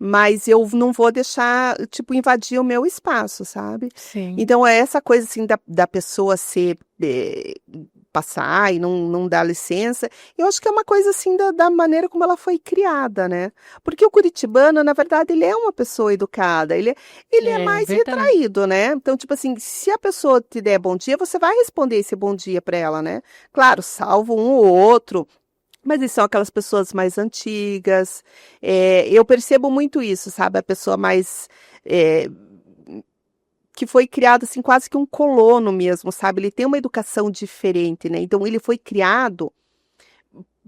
Mas eu não vou deixar, tipo, invadir o meu espaço, sabe? Sim. Então, é essa coisa, assim, da pessoa passar e não dar licença, eu acho que é uma coisa, assim, da maneira como ela foi criada, né? Porque o curitibano, na verdade, ele é uma pessoa educada, ele é mais verdade. retraído, né? Então, tipo assim, se a pessoa te der bom dia, você vai responder esse bom dia para ela, né? Claro, salvo um ou outro. Mas eles são aquelas pessoas mais antigas. Eu percebo muito isso, sabe? A pessoa mais que foi criado assim, quase que um colono mesmo, sabe? Ele tem uma educação diferente, né? Então ele foi criado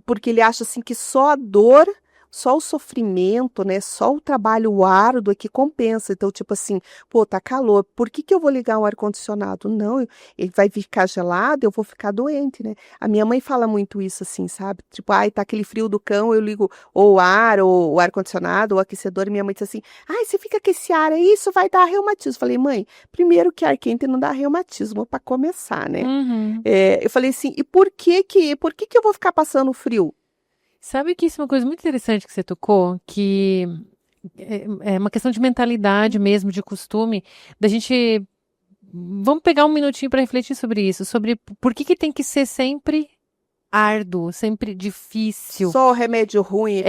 porque ele acha assim que só a dor, só o sofrimento, né? Só o trabalho árduo é que compensa. Então, tipo assim, pô, tá calor, por que que eu vou ligar um ar-condicionado? Não, ele vai ficar gelado, eu vou ficar doente, né? A minha mãe fala muito isso assim, sabe? Tipo, ai, tá aquele frio do cão, eu ligo ou o ar, ou o ar-condicionado, ou o aquecedor, e minha mãe diz assim, ai, você fica com esse ar aí, isso vai dar reumatismo. Falei, mãe, primeiro que ar quente não dá reumatismo, para começar, né? Uhum. Eu falei assim, e por que que eu vou ficar passando frio? Sabe que isso é uma coisa muito interessante que você tocou, que é uma questão de mentalidade mesmo, de costume, da gente. Vamos pegar um minutinho para refletir sobre isso, sobre por que que tem que ser sempre árduo, sempre difícil. Só remédio ruim.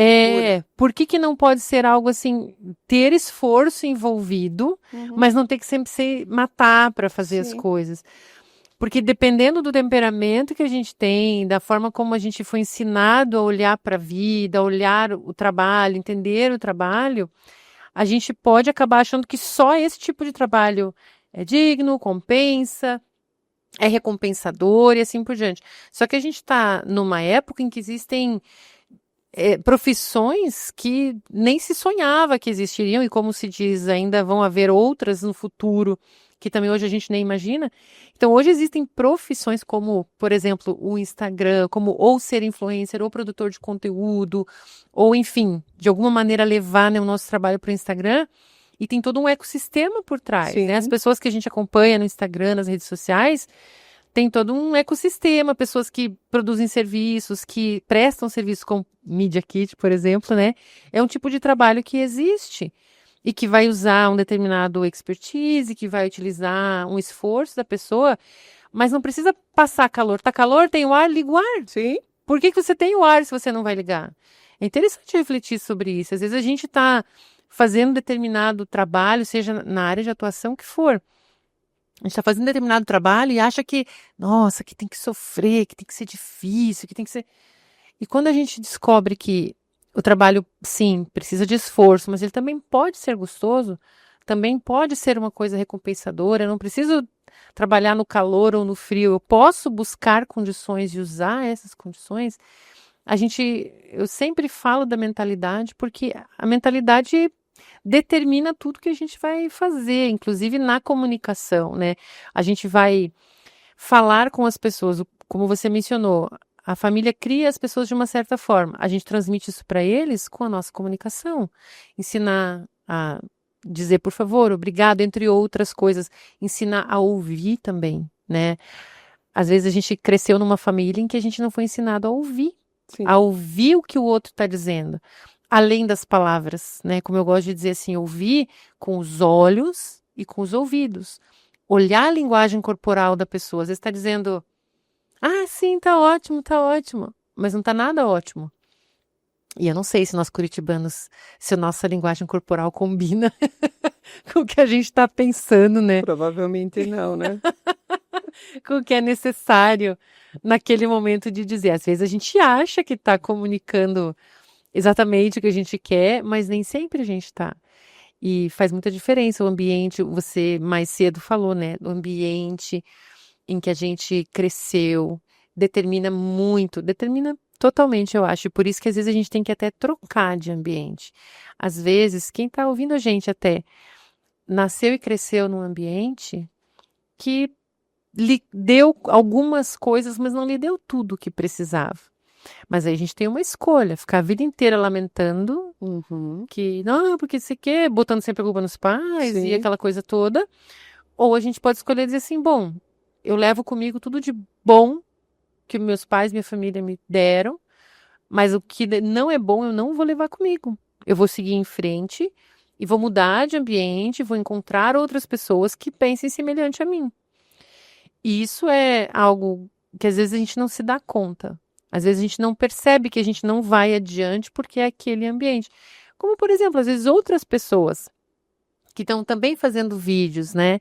Por que que não pode ser algo assim, ter esforço envolvido, mas não ter que sempre se matar para fazer as Sim. coisas? Porque dependendo do temperamento que a gente tem, da forma como a gente foi ensinado a olhar para a vida, a olhar o trabalho, entender o trabalho, a gente pode acabar achando que só esse tipo de trabalho é digno, compensa, é recompensador e assim por diante. Só que a gente está numa época em que existem profissões que nem se sonhava que existiriam e, como se diz, ainda vão haver outras no futuro que também hoje a gente nem imagina. Então, hoje existem profissões como, por exemplo, o Instagram, como ou ser influencer, ou produtor de conteúdo, ou, enfim, de alguma maneira levar, né, o nosso trabalho para o Instagram. E tem todo um ecossistema por trás, né? As pessoas que a gente acompanha no Instagram, nas redes sociais, tem todo um ecossistema, pessoas que produzem serviços, que prestam serviços como Media Kit, por exemplo, né? É um tipo de trabalho que existe e que vai usar um determinado expertise, que vai utilizar um esforço da pessoa, mas não precisa passar calor. Tá calor, tem o ar, liga o ar. Sim. Por que você tem o ar se você não vai ligar? É interessante refletir sobre isso. Às vezes a gente está fazendo determinado trabalho, seja na área de atuação que for. A gente está fazendo determinado trabalho e acha que, nossa, que tem que sofrer, que tem que ser difícil, que tem que ser. E quando a gente descobre que o trabalho, sim, precisa de esforço, mas ele também pode ser gostoso, também pode ser uma coisa recompensadora, eu não preciso trabalhar no calor ou no frio, eu posso buscar condições e usar essas condições. Eu sempre falo da mentalidade, porque a mentalidade determina tudo que a gente vai fazer, inclusive na comunicação, né? A gente vai falar com as pessoas, como você mencionou, a família cria as pessoas de uma certa forma. A gente transmite isso para eles com a nossa comunicação. Ensinar a dizer por favor, obrigado, entre outras coisas. Ensinar a ouvir também, né? Às vezes a gente cresceu numa família em que a gente não foi ensinado a ouvir. Sim. A ouvir o que o outro está dizendo. Além das palavras, né? Como eu gosto de dizer assim, ouvir com os olhos e com os ouvidos. Olhar a linguagem corporal da pessoa. Às vezes está dizendo, ah, sim, tá ótimo. Mas não tá nada ótimo. E eu não sei se nós curitibanos, se a nossa linguagem corporal combina com o que a gente está pensando, né? Provavelmente não, né? Com o que é necessário naquele momento de dizer. Às vezes a gente acha que está comunicando exatamente o que a gente quer, mas nem sempre a gente está. E faz muita diferença o ambiente, você mais cedo falou, né? O ambiente em que a gente cresceu determina muito, determina totalmente, eu acho. Por isso que às vezes a gente tem que até trocar de ambiente. Às vezes, quem está ouvindo a gente até nasceu e cresceu num ambiente que lhe deu algumas coisas, mas não lhe deu tudo o que precisava. Mas aí a gente tem uma escolha, ficar a vida inteira lamentando que, não, porque você quer, botando sempre a culpa nos pais Sim. e aquela coisa toda. Ou a gente pode escolher dizer assim, bom, eu levo comigo tudo de bom que meus pais, minha família me deram, mas o que não é bom eu não vou levar comigo. Eu vou seguir em frente e vou mudar de ambiente, vou encontrar outras pessoas que pensem semelhante a mim. E isso é algo que às vezes a gente não se dá conta. Às vezes a gente não percebe que a gente não vai adiante porque é aquele ambiente. Como, por exemplo, às vezes outras pessoas que estão também fazendo vídeos, né,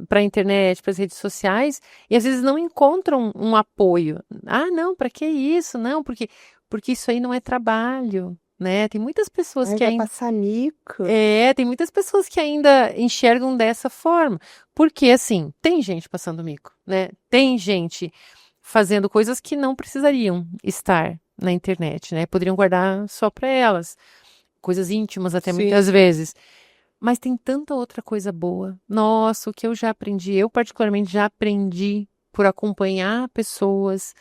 para a internet, para as redes sociais, e às vezes não encontram um apoio. Ah, não, para que isso? Não, porque isso aí não é trabalho, né? Tem muitas pessoas que vai ainda passar mico. tem muitas pessoas que ainda enxergam dessa forma. Porque assim, tem gente passando mico, né? Tem gente fazendo coisas que não precisariam estar na internet, né? Poderiam guardar só para elas, coisas íntimas até Sim. muitas vezes. Mas tem tanta outra coisa boa. Nossa, o que eu já aprendi, eu particularmente já aprendi por acompanhar pessoas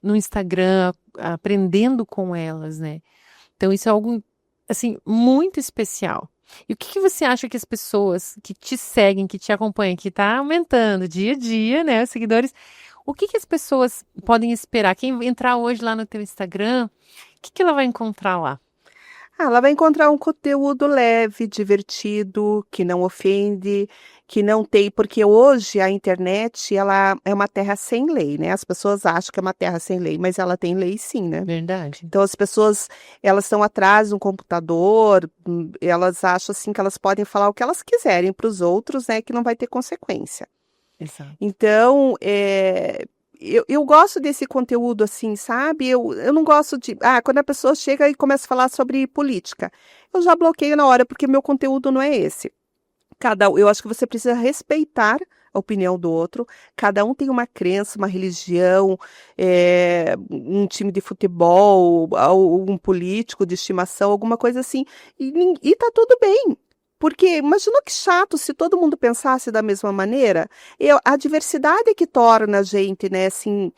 no Instagram, aprendendo com elas, né? Então isso é algo, assim, muito especial. E o que você acha que as pessoas que te seguem, que te acompanham, que está aumentando dia a dia, né, os seguidores, o que as pessoas podem esperar? Quem entrar hoje lá no teu Instagram, o que ela vai encontrar lá? Ela vai encontrar um conteúdo leve, divertido, que não ofende, que não tem porque hoje a internet ela é uma terra sem lei, né, as pessoas acham que é uma terra sem lei, mas ela tem lei sim, né. Verdade. Então as pessoas, elas estão atrás de um computador, elas acham, assim, que elas podem falar o que elas quiserem para os outros, né, que não vai ter consequência. Exato. Então, eu gosto desse conteúdo assim, sabe? Eu não gosto de. Ah, quando a pessoa chega e começa a falar sobre política, eu já bloqueio na hora, porque meu conteúdo não é esse. Eu acho que você precisa respeitar a opinião do outro. Cada um tem uma crença, uma religião, um time de futebol, um político de estimação, alguma coisa assim. E tá tudo bem. Porque imagina que chato se todo mundo pensasse da mesma maneira. A diversidade é que torna a gente, né, assim,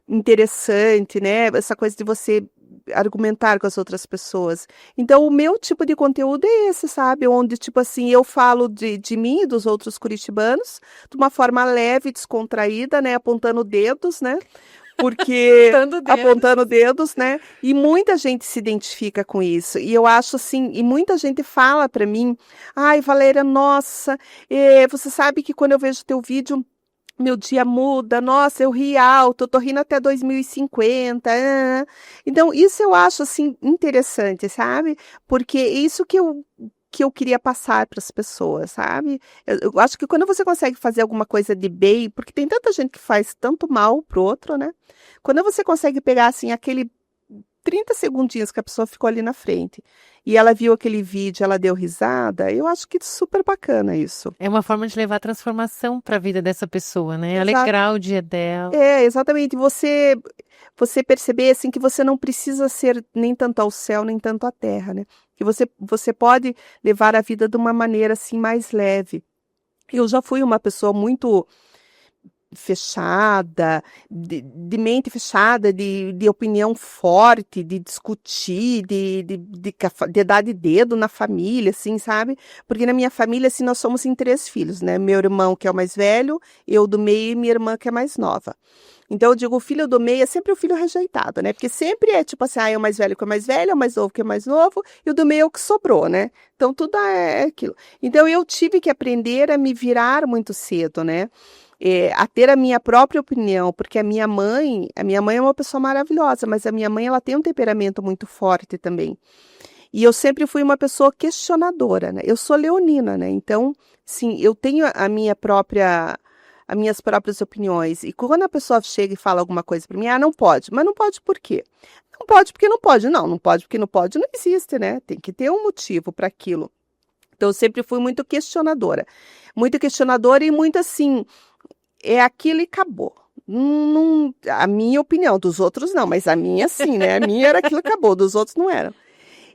interessante, né? Essa coisa de você argumentar com as outras pessoas. Então, o meu tipo de conteúdo é esse, sabe? Onde, tipo assim, eu falo de mim e dos outros curitibanos de uma forma leve, descontraída, né? Apontando dedos, né? Porque apontando dedos, né? E muita gente se identifica com isso. E eu acho assim, e muita gente fala para mim, ai, Valéria, nossa, você sabe que quando eu vejo teu vídeo, meu dia muda, nossa, eu ri alto, eu tô rindo até 2050. Então, isso eu acho, assim, interessante, sabe? Porque é isso que eu queria passar para as pessoas, sabe? Eu acho que quando você consegue fazer alguma coisa de bem, porque tem tanta gente que faz tanto mal pro outro, né? Quando você consegue pegar, assim, aquele 30 segundinhos que a pessoa ficou ali na frente e ela viu aquele vídeo, ela deu risada, eu acho que é super bacana isso. É uma forma de levar transformação para a vida dessa pessoa, né? Alegrar o dia dela. Exatamente. Você perceber assim que você não precisa ser nem tanto ao céu, nem tanto à terra, né? Que você pode levar a vida de uma maneira assim mais leve. Eu já fui uma pessoa muito fechada, de mente fechada, de opinião forte, de discutir, de dar de dedo na família, assim, sabe? Porque na minha família, assim, nós somos em 3 filhos, né? Meu irmão, que é o mais velho, eu do meio e minha irmã, que é mais nova. Então, eu digo, o filho do meio é sempre o filho rejeitado, né? Porque sempre é tipo assim, é o mais velho que é o mais velho, é o mais novo que é o mais novo, e o do meio é o que sobrou, né? Então, tudo é aquilo. Então, eu tive que aprender a me virar muito cedo, né? A ter a minha própria opinião, porque a minha mãe é uma pessoa maravilhosa, mas a minha mãe, ela tem um temperamento muito forte também. E eu sempre fui uma pessoa questionadora, né? Eu sou leonina, né? Então, sim, eu tenho as minhas próprias opiniões. E quando a pessoa chega e fala alguma coisa para mim, não pode. Mas não pode por quê? Não pode porque não pode. Não pode porque não pode, não existe, né? Tem que ter um motivo para aquilo. Então, eu sempre fui muito questionadora. Muito questionadora e muito assim, é aquilo e acabou. A minha opinião, dos outros não, mas a minha sim, né? A minha era aquilo e acabou, dos outros não era.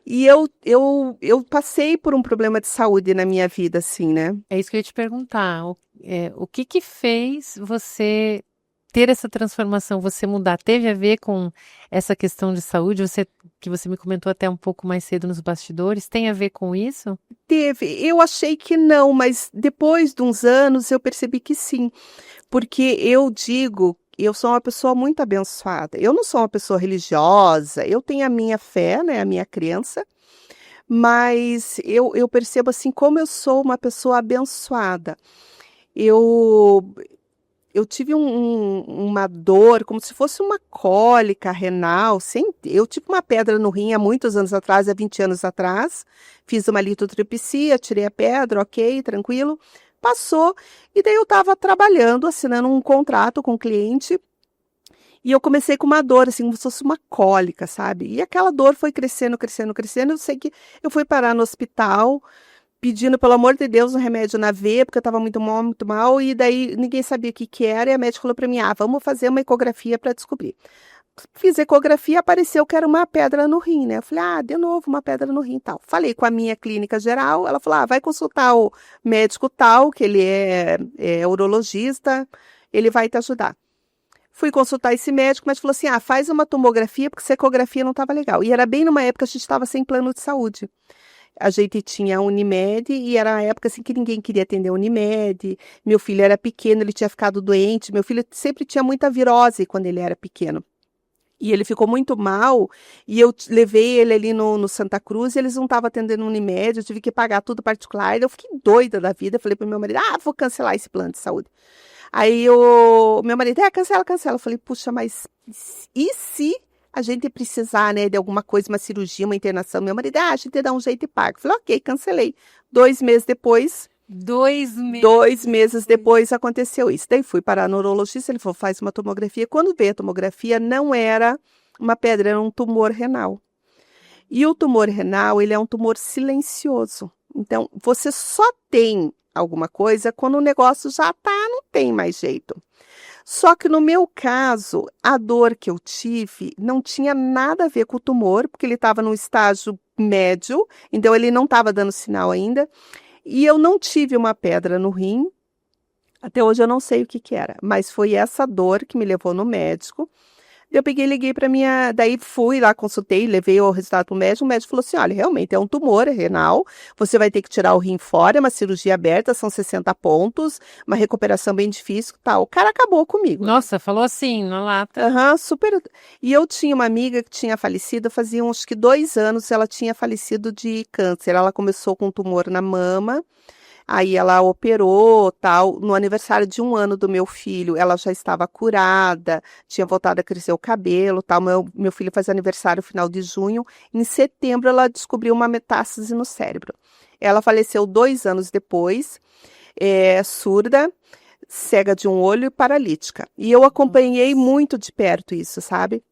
E eu passei por um problema de saúde na minha vida, assim, né? É isso que eu ia te perguntar. O que que fez você ter essa transformação, você mudar? Teve a ver com essa questão de saúde? Que você me comentou até um pouco mais cedo nos bastidores, tem a ver com isso? Teve. Eu achei que não, mas depois de uns anos eu percebi que sim. Porque eu sou uma pessoa muito abençoada. Eu não sou uma pessoa religiosa, eu tenho a minha fé, né, a minha crença, mas eu percebo assim como eu sou uma pessoa abençoada. Eu, eu tive uma dor, como se fosse uma cólica renal. Eu tive uma pedra no rim há muitos anos atrás, há 20 anos atrás. Fiz uma litotripsia, tirei a pedra, ok, tranquilo. Passou, e daí eu estava trabalhando, assinando um contrato com o cliente, e eu comecei com uma dor, assim, como se fosse uma cólica, sabe? E aquela dor foi crescendo, crescendo, crescendo. Eu sei que eu fui parar no hospital, pedindo, pelo amor de Deus, um remédio na veia, porque eu estava muito mal, muito mal, e daí ninguém sabia o que que era, e a médica falou para mim, vamos fazer uma ecografia para descobrir. Fiz ecografia, apareceu que era uma pedra no rim, né? Eu falei, de novo, uma pedra no rim e tal. Falei com a minha clínica geral, ela falou, vai consultar o médico tal, que ele é urologista, ele vai te ajudar. Fui consultar esse médico, mas falou assim, faz uma tomografia, porque essa ecografia não estava legal. E era bem numa época que a gente estava sem plano de saúde. A gente tinha a Unimed e era a época assim que ninguém queria atender a Unimed. Meu filho era pequeno, ele tinha ficado doente. Meu filho sempre tinha muita virose quando ele era pequeno. E ele ficou muito mal, e eu levei ele ali no Santa Cruz, e eles não estavam atendendo no Unimed, eu tive que pagar tudo particular, eu fiquei doida da vida, falei pro meu marido, vou cancelar esse plano de saúde. Aí o meu marido, cancela, cancela. Eu falei, puxa, mas e se a gente precisar, né, de alguma coisa, uma cirurgia, uma internação? Meu marido, a gente dá um jeito e paga. Eu falei, ok, cancelei. 2 meses depois, 2 meses. 2 meses depois aconteceu isso. Daí fui para a neurologista, ele falou, faz uma tomografia. Quando veio a tomografia, não era uma pedra, era um tumor renal. E o tumor renal, ele é um tumor silencioso. Então, você só tem alguma coisa quando o negócio já não tem mais jeito. Só que no meu caso, a dor que eu tive não tinha nada a ver com o tumor, porque ele estava no estágio médio, então ele não estava dando sinal ainda. E eu não tive uma pedra no rim, até hoje eu não sei o que que era, mas foi essa dor que me levou no médico. Eu peguei e liguei para minha, daí fui lá, consultei, levei o resultado para o médico falou assim, olha, realmente é um tumor renal, você vai ter que tirar o rim fora, é uma cirurgia aberta, são 60 pontos, uma recuperação bem difícil, tal. O cara acabou comigo. Nossa, falou assim, na lata. Aham, super. E eu tinha uma amiga que tinha falecido, fazia acho que 2 anos, ela tinha falecido de câncer, ela começou com um tumor na mama, aí ela operou, tal. No aniversário de 1 ano do meu filho, ela já estava curada, tinha voltado a crescer o cabelo, tal. Meu filho faz aniversário no final de junho. Em setembro, ela descobriu uma metástase no cérebro. Ela faleceu 2 anos depois, surda, cega de um olho e paralítica. E eu acompanhei muito de perto isso, sabe?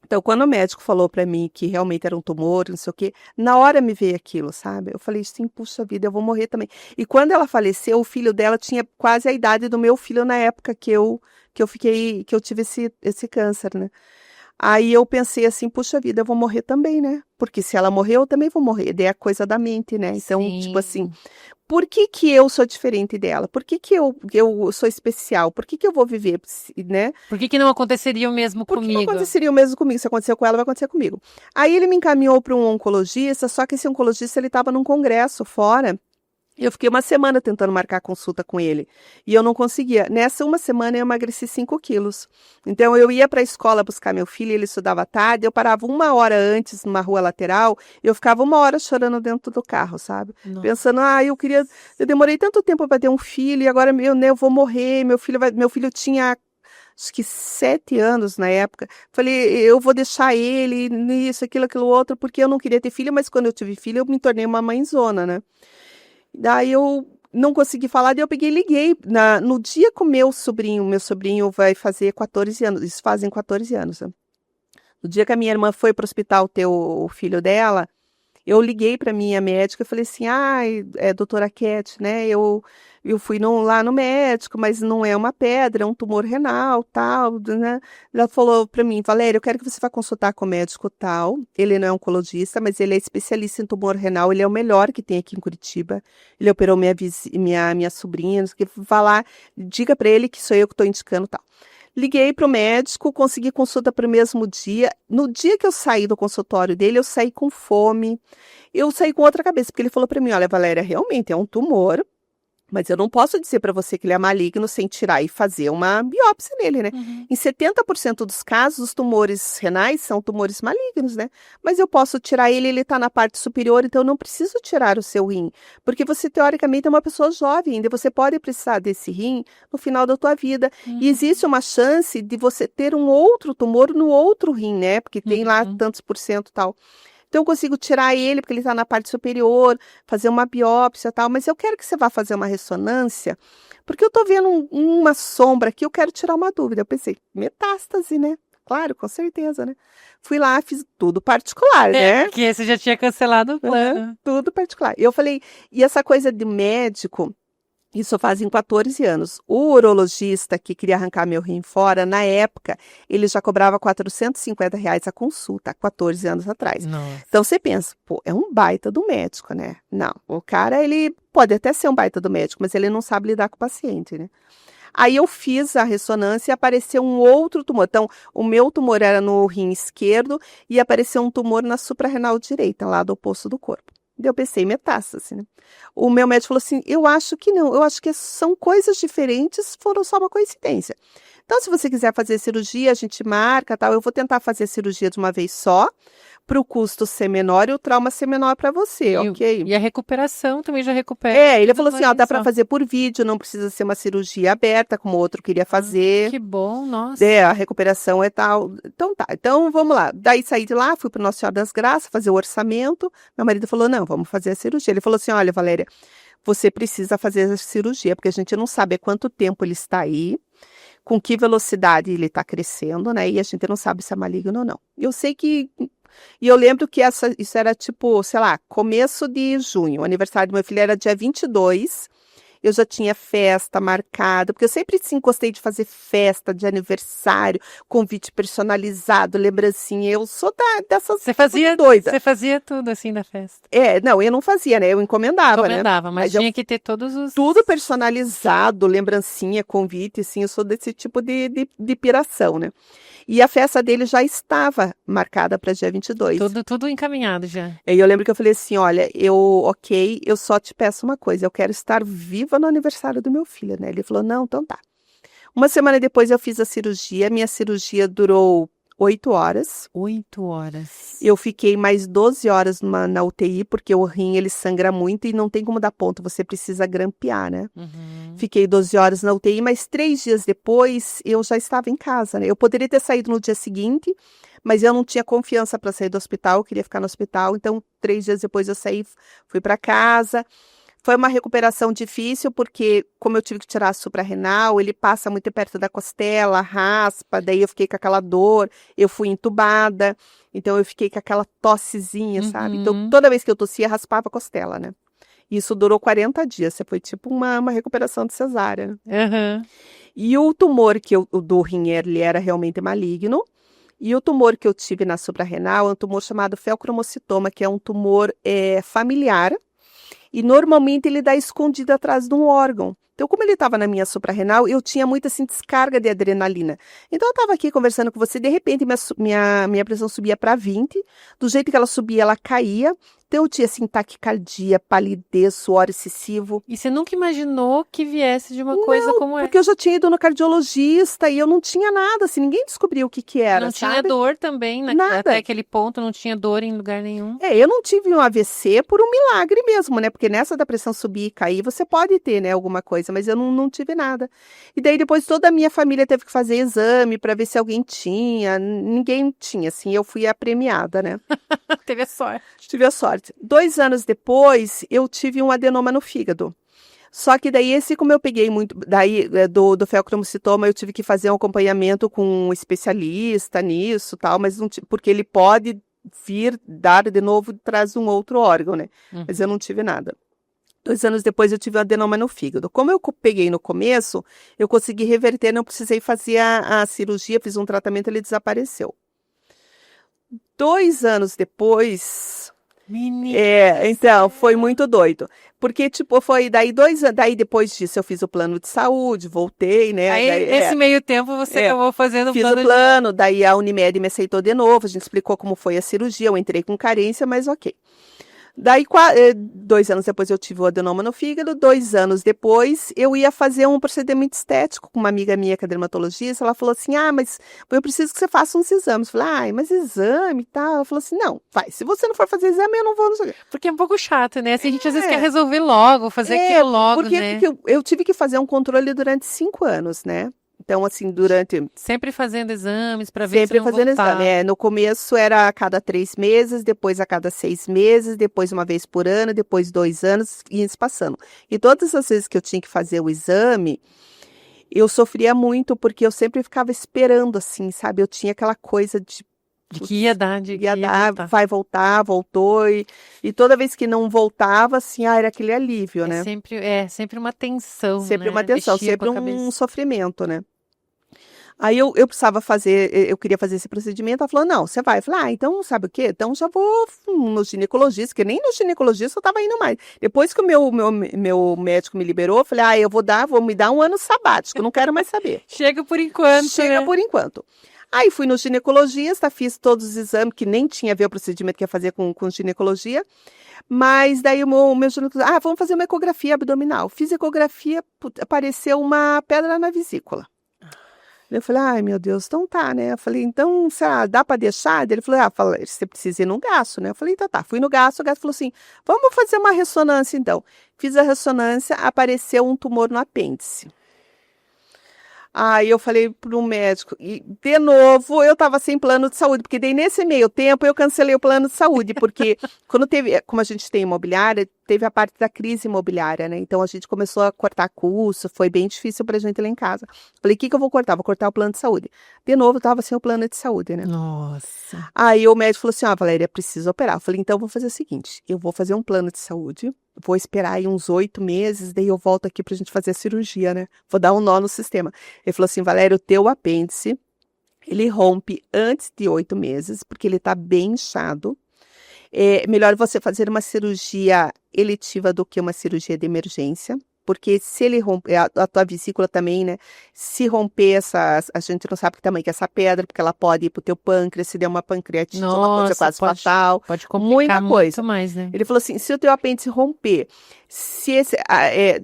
Então, quando o médico falou para mim que realmente era um tumor, não sei o quê, na hora me veio aquilo, sabe? Eu falei, sim, puxa vida, eu vou morrer também. E quando ela faleceu, o filho dela tinha quase a idade do meu filho na época que eu tive esse câncer, né? Aí eu pensei assim, puxa vida, eu vou morrer também, né? Porque se ela morrer, eu também vou morrer. Daí é a coisa da mente, né? Então, tipo assim, por que que eu sou diferente dela? Por que que eu sou especial? Por que que eu vou viver, né? Por que que não aconteceria o mesmo Por que não comigo? aconteceria o mesmo comigo? Se aconteceu com ela, vai acontecer comigo. Aí ele me encaminhou para um oncologista, só que esse oncologista ele estava num congresso fora. Eu fiquei 1 semana tentando marcar consulta com ele e eu não conseguia. Nessa 1 semana eu emagreci 5 quilos. Então eu ia para a escola buscar meu filho, ele estudava à tarde, eu parava 1 hora antes numa rua lateral, eu ficava 1 hora chorando dentro do carro, sabe? Nossa. Pensando, eu demorei tanto tempo para ter um filho e agora eu vou morrer, meu filho tinha acho que 7 anos na época. Falei, eu vou deixar ele nisso, aquilo outro, porque eu não queria ter filho, mas quando eu tive filho eu me tornei uma mãezona, né? Daí eu não consegui falar, daí eu peguei e liguei. No dia que o meu sobrinho vai fazer 14 anos, eles fazem 14 anos. Né? No dia que a minha irmã foi para o hospital ter o filho dela, eu liguei para minha médica e falei assim, doutora Cat, né, eu fui lá no médico, mas não é uma pedra, é um tumor renal, tal, né. Ela falou para mim, Valéria, eu quero que você vá consultar com o médico tal, ele não é oncologista, mas ele é especialista em tumor renal, ele é o melhor que tem aqui em Curitiba, ele operou minha sobrinha, que vá lá, diga para ele que sou eu que estou indicando tal. Liguei para o médico, consegui consulta para o mesmo dia. No dia que eu saí do consultório dele, eu saí com fome. Eu saí com outra cabeça, porque ele falou para mim, olha, Valéria, realmente é um tumor, mas eu não posso dizer para você que ele é maligno sem tirar e fazer uma biópsia nele, né? Uhum. Em 70% dos casos, os tumores renais são tumores malignos, né? Mas eu posso tirar ele está na parte superior, então eu não preciso tirar o seu rim. Porque você, teoricamente, é uma pessoa jovem, ainda você pode precisar desse rim no final da tua vida. E existe uma chance de você ter um outro tumor no outro rim, né? Porque tem lá tantos por cento e tal. Então, eu consigo tirar ele, porque ele está na parte superior, fazer uma biópsia e tal, mas eu quero que você vá fazer uma ressonância, porque eu estou vendo uma sombra aqui, eu quero tirar uma dúvida. Eu pensei, metástase, né? Claro, com certeza, né? Fui lá, fiz tudo particular, né? Porque você já tinha cancelado o plano. Tudo particular. E eu falei, e essa coisa de médico, isso fazem 14 anos. O urologista que queria arrancar meu rim fora, na época, ele já cobrava R$ 450 a consulta, há 14 anos atrás. Nossa. Então você pensa, pô, é um baita do médico, né? Não, o cara, ele pode até ser um baita do médico, mas ele não sabe lidar com o paciente, né? Aí eu fiz a ressonância e apareceu um outro tumor. Então, o meu tumor era no rim esquerdo e apareceu um tumor na suprarrenal direita, lá do oposto do corpo. Daí eu pensei, metástase, né? O meu médico falou assim, eu acho que não, eu acho que são coisas diferentes, foram só uma coincidência. Então, se você quiser fazer cirurgia, a gente marca, tal, eu vou tentar fazer a cirurgia de uma vez só, para o custo ser menor e o trauma ser menor para você, ok? E a recuperação também já recupera. Ele falou assim, dá para fazer por vídeo, não precisa ser uma cirurgia aberta, como o outro queria fazer. Que bom, nossa. A recuperação é tal. Então tá, então vamos lá. Daí saí de lá, fui para Nossa Senhora das Graças fazer o orçamento. Meu marido falou, não, vamos fazer a cirurgia. Ele falou assim, olha, Valéria, você precisa fazer a cirurgia, porque a gente não sabe há quanto tempo ele está aí, com que velocidade ele está crescendo, né? E a gente não sabe se é maligno ou não. Eu sei que... E eu lembro que isso era tipo, sei lá, começo de junho. O aniversário do meu filho era dia 22. Eu já tinha festa marcada, porque eu sempre sim gostei de fazer festa de aniversário, convite personalizado, lembrancinha. Eu sou dessas doida. Você fazia tudo assim na festa? Não, eu não fazia, né? Eu encomendava, né? Mas tinha que ter todos os... Tudo personalizado, lembrancinha, convite, assim. Eu sou desse tipo de piração, né? E a festa dele já estava marcada para dia 22. Tudo encaminhado já. E eu lembro que eu falei assim, olha, eu só te peço uma coisa, eu quero estar viva no aniversário do meu filho, né? Ele falou, não, então tá. Uma semana depois eu fiz a cirurgia, minha cirurgia durou 8 horas. 8 horas. Eu fiquei mais 12 horas na UTI, porque o rim, ele sangra muito e não tem como dar ponto, você precisa grampear, né? Uhum. Fiquei 12 horas na UTI, mas 3 dias depois eu já estava em casa, né? Eu poderia ter saído no dia seguinte, mas eu não tinha confiança para sair do hospital, eu queria ficar no hospital, então 3 dias depois eu saí, fui para casa. Foi uma recuperação difícil, porque como eu tive que tirar a suprarrenal, ele passa muito perto da costela, raspa, daí eu fiquei com aquela dor, eu fui entubada, então eu fiquei com aquela tossezinha, sabe? Então toda vez que eu tossia, raspava a costela, né? Isso durou 40 dias, foi tipo uma recuperação de cesárea, né? Uhum. E o tumor do rim, ele era realmente maligno, e o tumor que eu tive na suprarrenal é um tumor chamado feocromocitoma, que é um tumor familiar, e normalmente ele dá escondido atrás de um órgão. Então, como ele estava na minha suprarrenal, eu tinha muita assim, descarga de adrenalina. Então, eu estava aqui conversando com você, de repente minha pressão subia para 20, do jeito que ela subia, ela caía. Então, eu tinha assim, taquicardia, palidez, suor excessivo. E você nunca imaginou que viesse de uma coisa como essa? Porque eu já tinha ido no cardiologista e eu não tinha nada, assim, ninguém descobriu o que era, Não sabe? tinha dor também, né? Nada. Até aquele ponto não tinha dor em lugar nenhum. Eu não tive um AVC por um milagre mesmo, né? Porque nessa da pressão subir e cair, você pode ter, né, alguma coisa, mas eu não tive nada. E daí depois toda a minha família teve que fazer exame para ver se alguém tinha. Ninguém tinha, assim, eu fui a premiada, né? Teve a sorte. Tive a sorte. 2 anos depois, eu tive um adenoma no fígado. Só que daí, como eu peguei muito, daí do feocromocitoma, eu tive que fazer um acompanhamento com um especialista nisso, tal, mas não, porque ele pode vir dar de novo, traz um outro órgão, né? Mas eu não tive nada. 2 anos depois eu tive um adenoma no fígado. Como eu peguei no começo, eu consegui reverter, não precisei fazer a cirurgia, fiz um tratamento, ele desapareceu. 2 anos depois... Menina. Então, foi muito doido. Porque, tipo, foi daí 2 anos, daí depois disso eu fiz o plano de saúde, voltei, né? Aí, daí, nesse meio tempo, você acabou fazendo fiz o plano, daí a Unimed me aceitou de novo, a gente explicou como foi a cirurgia, eu entrei com carência, mas ok. Daí, 2 anos depois eu tive o adenoma no fígado, 2 anos depois eu ia fazer um procedimento estético com uma amiga minha que é dermatologista, ela falou assim, mas eu preciso que você faça uns exames. Eu falei, mas exame e tal? Ela falou assim, não, vai, se você não for fazer exame, eu não vou. Não. Porque é um pouco chato, né? Assim, a gente às vezes quer resolver logo, fazer aquilo logo, porque, né? Porque eu tive que fazer um controle durante 5 anos, né? Então, assim, Sempre fazendo exames para ver sempre se não fazendo voltar. exame. No começo era a cada 3 meses, depois a cada 6 meses, depois uma vez por ano, depois 2 anos, e isso passando. E todas as vezes que eu tinha que fazer o exame, eu sofria muito, porque eu sempre ficava esperando, assim, sabe? Eu tinha aquela coisa de que ia dar, voltar. Vai voltar, voltou, e toda vez que não voltava, assim, era aquele alívio, né? Sempre uma tensão, sempre né? uma tensão, Mexia sempre um sofrimento, né? Aí eu precisava fazer, eu queria fazer esse procedimento, ela falou, não, você vai. Eu falei, então sabe o quê? Então já vou no ginecologista, que nem no ginecologista eu tava indo mais. Depois que o meu médico me liberou, eu falei, vou me dar um ano sabático, não quero mais saber. Chega por enquanto, Chega por enquanto. Aí fui no ginecologista, fiz todos os exames, que nem tinha a ver o procedimento que ia fazer com ginecologia, mas daí o meu ginecologista, vamos fazer uma ecografia abdominal. Fiz ecografia, apareceu uma pedra na vesícula. Eu falei, meu Deus, então tá, né? Eu falei, então, dá pra deixar? Ele falou, você precisa ir no gasto, né? Eu falei, então tá. Fui no gasto, o gasto falou assim, vamos fazer uma ressonância, então. Fiz a ressonância, apareceu um tumor no apêndice. Aí eu falei pro médico, e de novo eu tava sem plano de saúde, porque daí nesse meio tempo eu cancelei o plano de saúde, porque como a gente tem imobiliária, teve a parte da crise imobiliária, né? Então a gente começou a cortar custo, foi bem difícil pra gente lá em casa. Falei, o que que eu vou cortar? Vou cortar o plano de saúde. De novo, eu tava sem o plano de saúde, né? Nossa. Aí o médico falou assim, Valéria, precisa operar. Eu falei, então eu vou fazer o seguinte, eu vou fazer um plano de saúde, vou esperar aí uns 8 meses, daí eu volto aqui pra gente fazer a cirurgia, né? Vou dar um nó no sistema. Ele falou assim, Valéria, o teu apêndice, ele rompe antes de 8 meses, porque ele tá bem inchado. É melhor você fazer uma cirurgia eletiva do que uma cirurgia de emergência, porque se ele romper, a tua vesícula também, né? Se romper a gente não sabe que tamanho que é essa pedra, porque ela pode ir pro teu pâncreas, se der uma pancreatite, uma coisa Nossa, quase fatal, pode complicar muita coisa. muito mais, né? Ele falou assim, se o teu apêndice romper, se esse,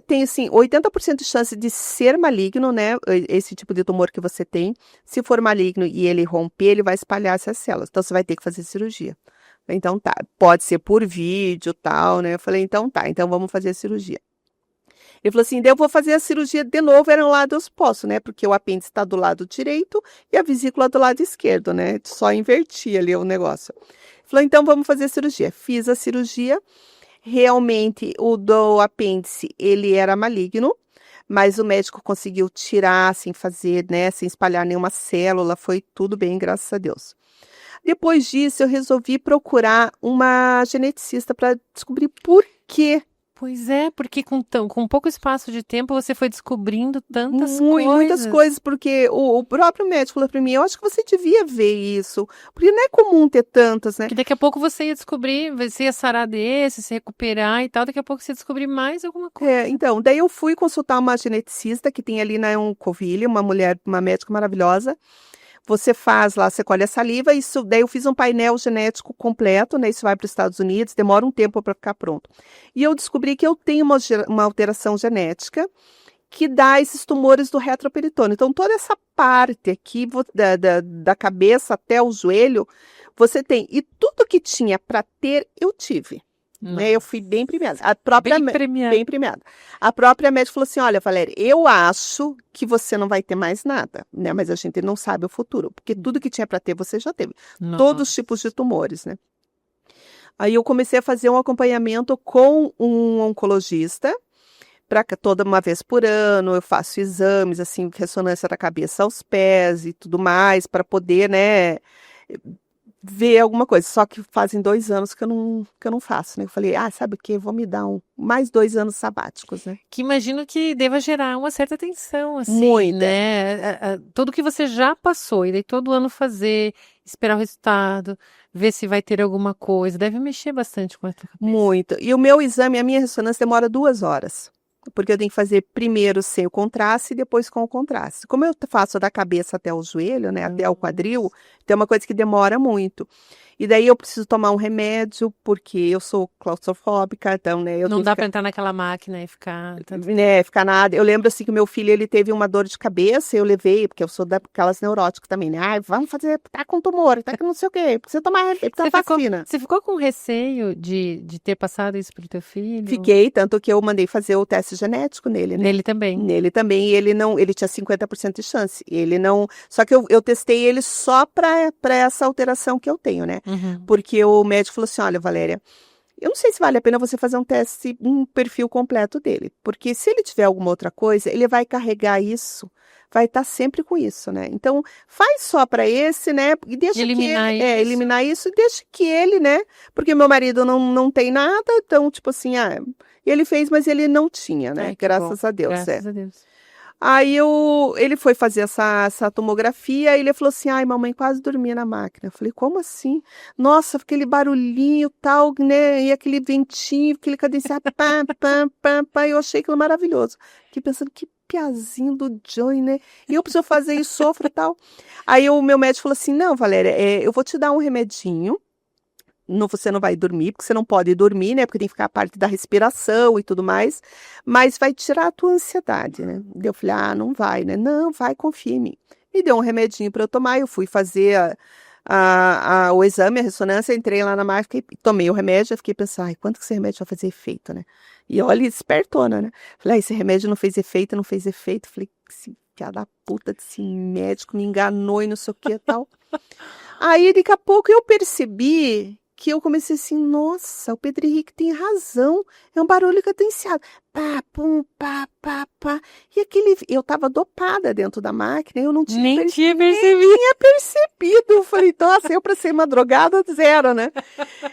tem assim, 80% de chance de ser maligno, né? Esse tipo de tumor que você tem. Se for maligno e ele romper, ele vai espalhar essas células. Então, você vai ter que fazer cirurgia. Então tá, pode ser por vídeo, tal, né? Eu falei, então tá, então vamos fazer a cirurgia. Ele falou assim, daí eu vou fazer a cirurgia de novo, era no lado oposto, né? Porque o apêndice está do lado direito e a vesícula do lado esquerdo, né? Só inverti ali o negócio. Ele falou, então vamos fazer a cirurgia. Fiz a cirurgia, realmente o do apêndice, ele era maligno, mas o médico conseguiu tirar, sem fazer, né? Sem espalhar nenhuma célula, foi tudo bem, graças a Deus. Depois disso, eu resolvi procurar uma geneticista para descobrir por quê. Pois é, porque com pouco espaço de tempo você foi descobrindo tantas Muitas coisas. coisas, porque o próprio médico falou para mim, eu acho que você devia ver isso, porque não é comum ter tantas, né? Que daqui a pouco você ia descobrir, você ia sarar desse, se recuperar e tal, daqui a pouco você ia descobrir mais alguma coisa. Então, daí eu fui consultar uma geneticista que tem ali na Oncovilha, uma mulher, uma médica maravilhosa. Você faz lá, você colhe a saliva, isso, daí eu fiz um painel genético completo, né? Isso vai para os Estados Unidos, demora um tempo para ficar pronto. E eu descobri que eu tenho uma alteração genética que dá esses tumores do retroperitônio. Então, toda essa parte aqui da cabeça até o joelho, você tem. E tudo que tinha para ter, eu tive. Né? Eu fui bem premiada. Bem premiada. A própria médica falou assim, olha, Valéria, eu acho que você não vai ter mais nada, né? Mas a gente não sabe o futuro, porque tudo que tinha para ter, você já teve. Nossa. Todos os tipos de tumores, né? Aí eu comecei a fazer um acompanhamento com um oncologista, para toda uma vez por ano, eu faço exames, assim, ressonância da cabeça aos pés e tudo mais, para poder, né, ver alguma coisa. Só que fazem 2 anos que eu não faço, né? Eu falei, sabe o quê? Vou me dar mais 2 anos sabáticos, né? Que imagino que deva gerar uma certa tensão, assim, Muita. né? Tudo que você já passou, e daí todo ano fazer, esperar o resultado, ver se vai ter alguma coisa, deve mexer bastante com a tua cabeça. Muito. E o meu exame, a minha ressonância demora 2 horas. Porque eu tenho que fazer primeiro sem o contraste e depois com o contraste. Como eu faço da cabeça até o joelho, né, até o quadril, então é uma coisa que demora muito. E daí eu preciso tomar um remédio, porque eu sou claustrofóbica, então, né, eu Não tenho dá que para entrar naquela máquina e ficar... né, ficar nada. Eu lembro, assim, que o meu filho, ele teve uma dor de cabeça, eu levei, porque eu sou daquelas neuróticas também, né? Vamos fazer, tá com tumor, tá com não sei o quê, precisa tomar vacina. Você ficou com receio de ter passado isso pro teu filho? Fiquei, tanto que eu mandei fazer o teste genético nele, né? Nele também? Nele também, e ele tinha 50% de chance. Ele não. Só que eu testei ele só para essa alteração que eu tenho, né? Uhum. Porque o médico falou assim: olha, Valéria, eu não sei se vale a pena você fazer um perfil completo dele. Porque se ele tiver alguma outra coisa, ele vai carregar isso, vai estar sempre com isso, né? Então, faz só para esse, né? E deixa eliminar que ele. Eliminar isso e deixa que ele, né? Porque meu marido não tem nada, então, tipo assim, ele fez, mas ele não tinha, né? Graças a Deus. Graças a Deus. Aí ele foi fazer essa tomografia e ele falou assim, mamãe, quase dormia na máquina. Eu falei, como assim? Nossa, aquele barulhinho tal, né? E aquele ventinho, aquele cadenciar, pá, pá, pá, pá. Eu achei aquilo maravilhoso. Fiquei pensando, que piazinho do Joey, né? E eu preciso fazer e sofro e tal. Aí o meu médico falou assim, não, Valéria, eu vou te dar um remedinho. Você não vai dormir, porque você não pode dormir, né? Porque tem que ficar a parte da respiração e tudo mais. Mas vai tirar a tua ansiedade, né? Eu falei, não vai, né? Não, vai, confia em mim. Me deu um remedinho para eu tomar. Eu fui fazer o exame, a ressonância, entrei lá na máquina, tomei o remédio. Eu fiquei pensando, quanto que esse remédio vai fazer efeito, né? E olha, espertona, né? Falei, esse remédio não fez efeito, não fez efeito. Falei, esse piada da puta desse médico me enganou e não sei o que e tal. Aí, daqui a pouco, eu percebi que eu comecei assim, nossa, o Pedro Henrique tem razão, é um barulho cadenciado. Pá, pum, pá, pá, pá. E eu tava dopada dentro da máquina, eu não tinha Nem tinha nem percebido. tinha percebido. Eu falei, nossa, eu pra ser uma drogada, zero, né?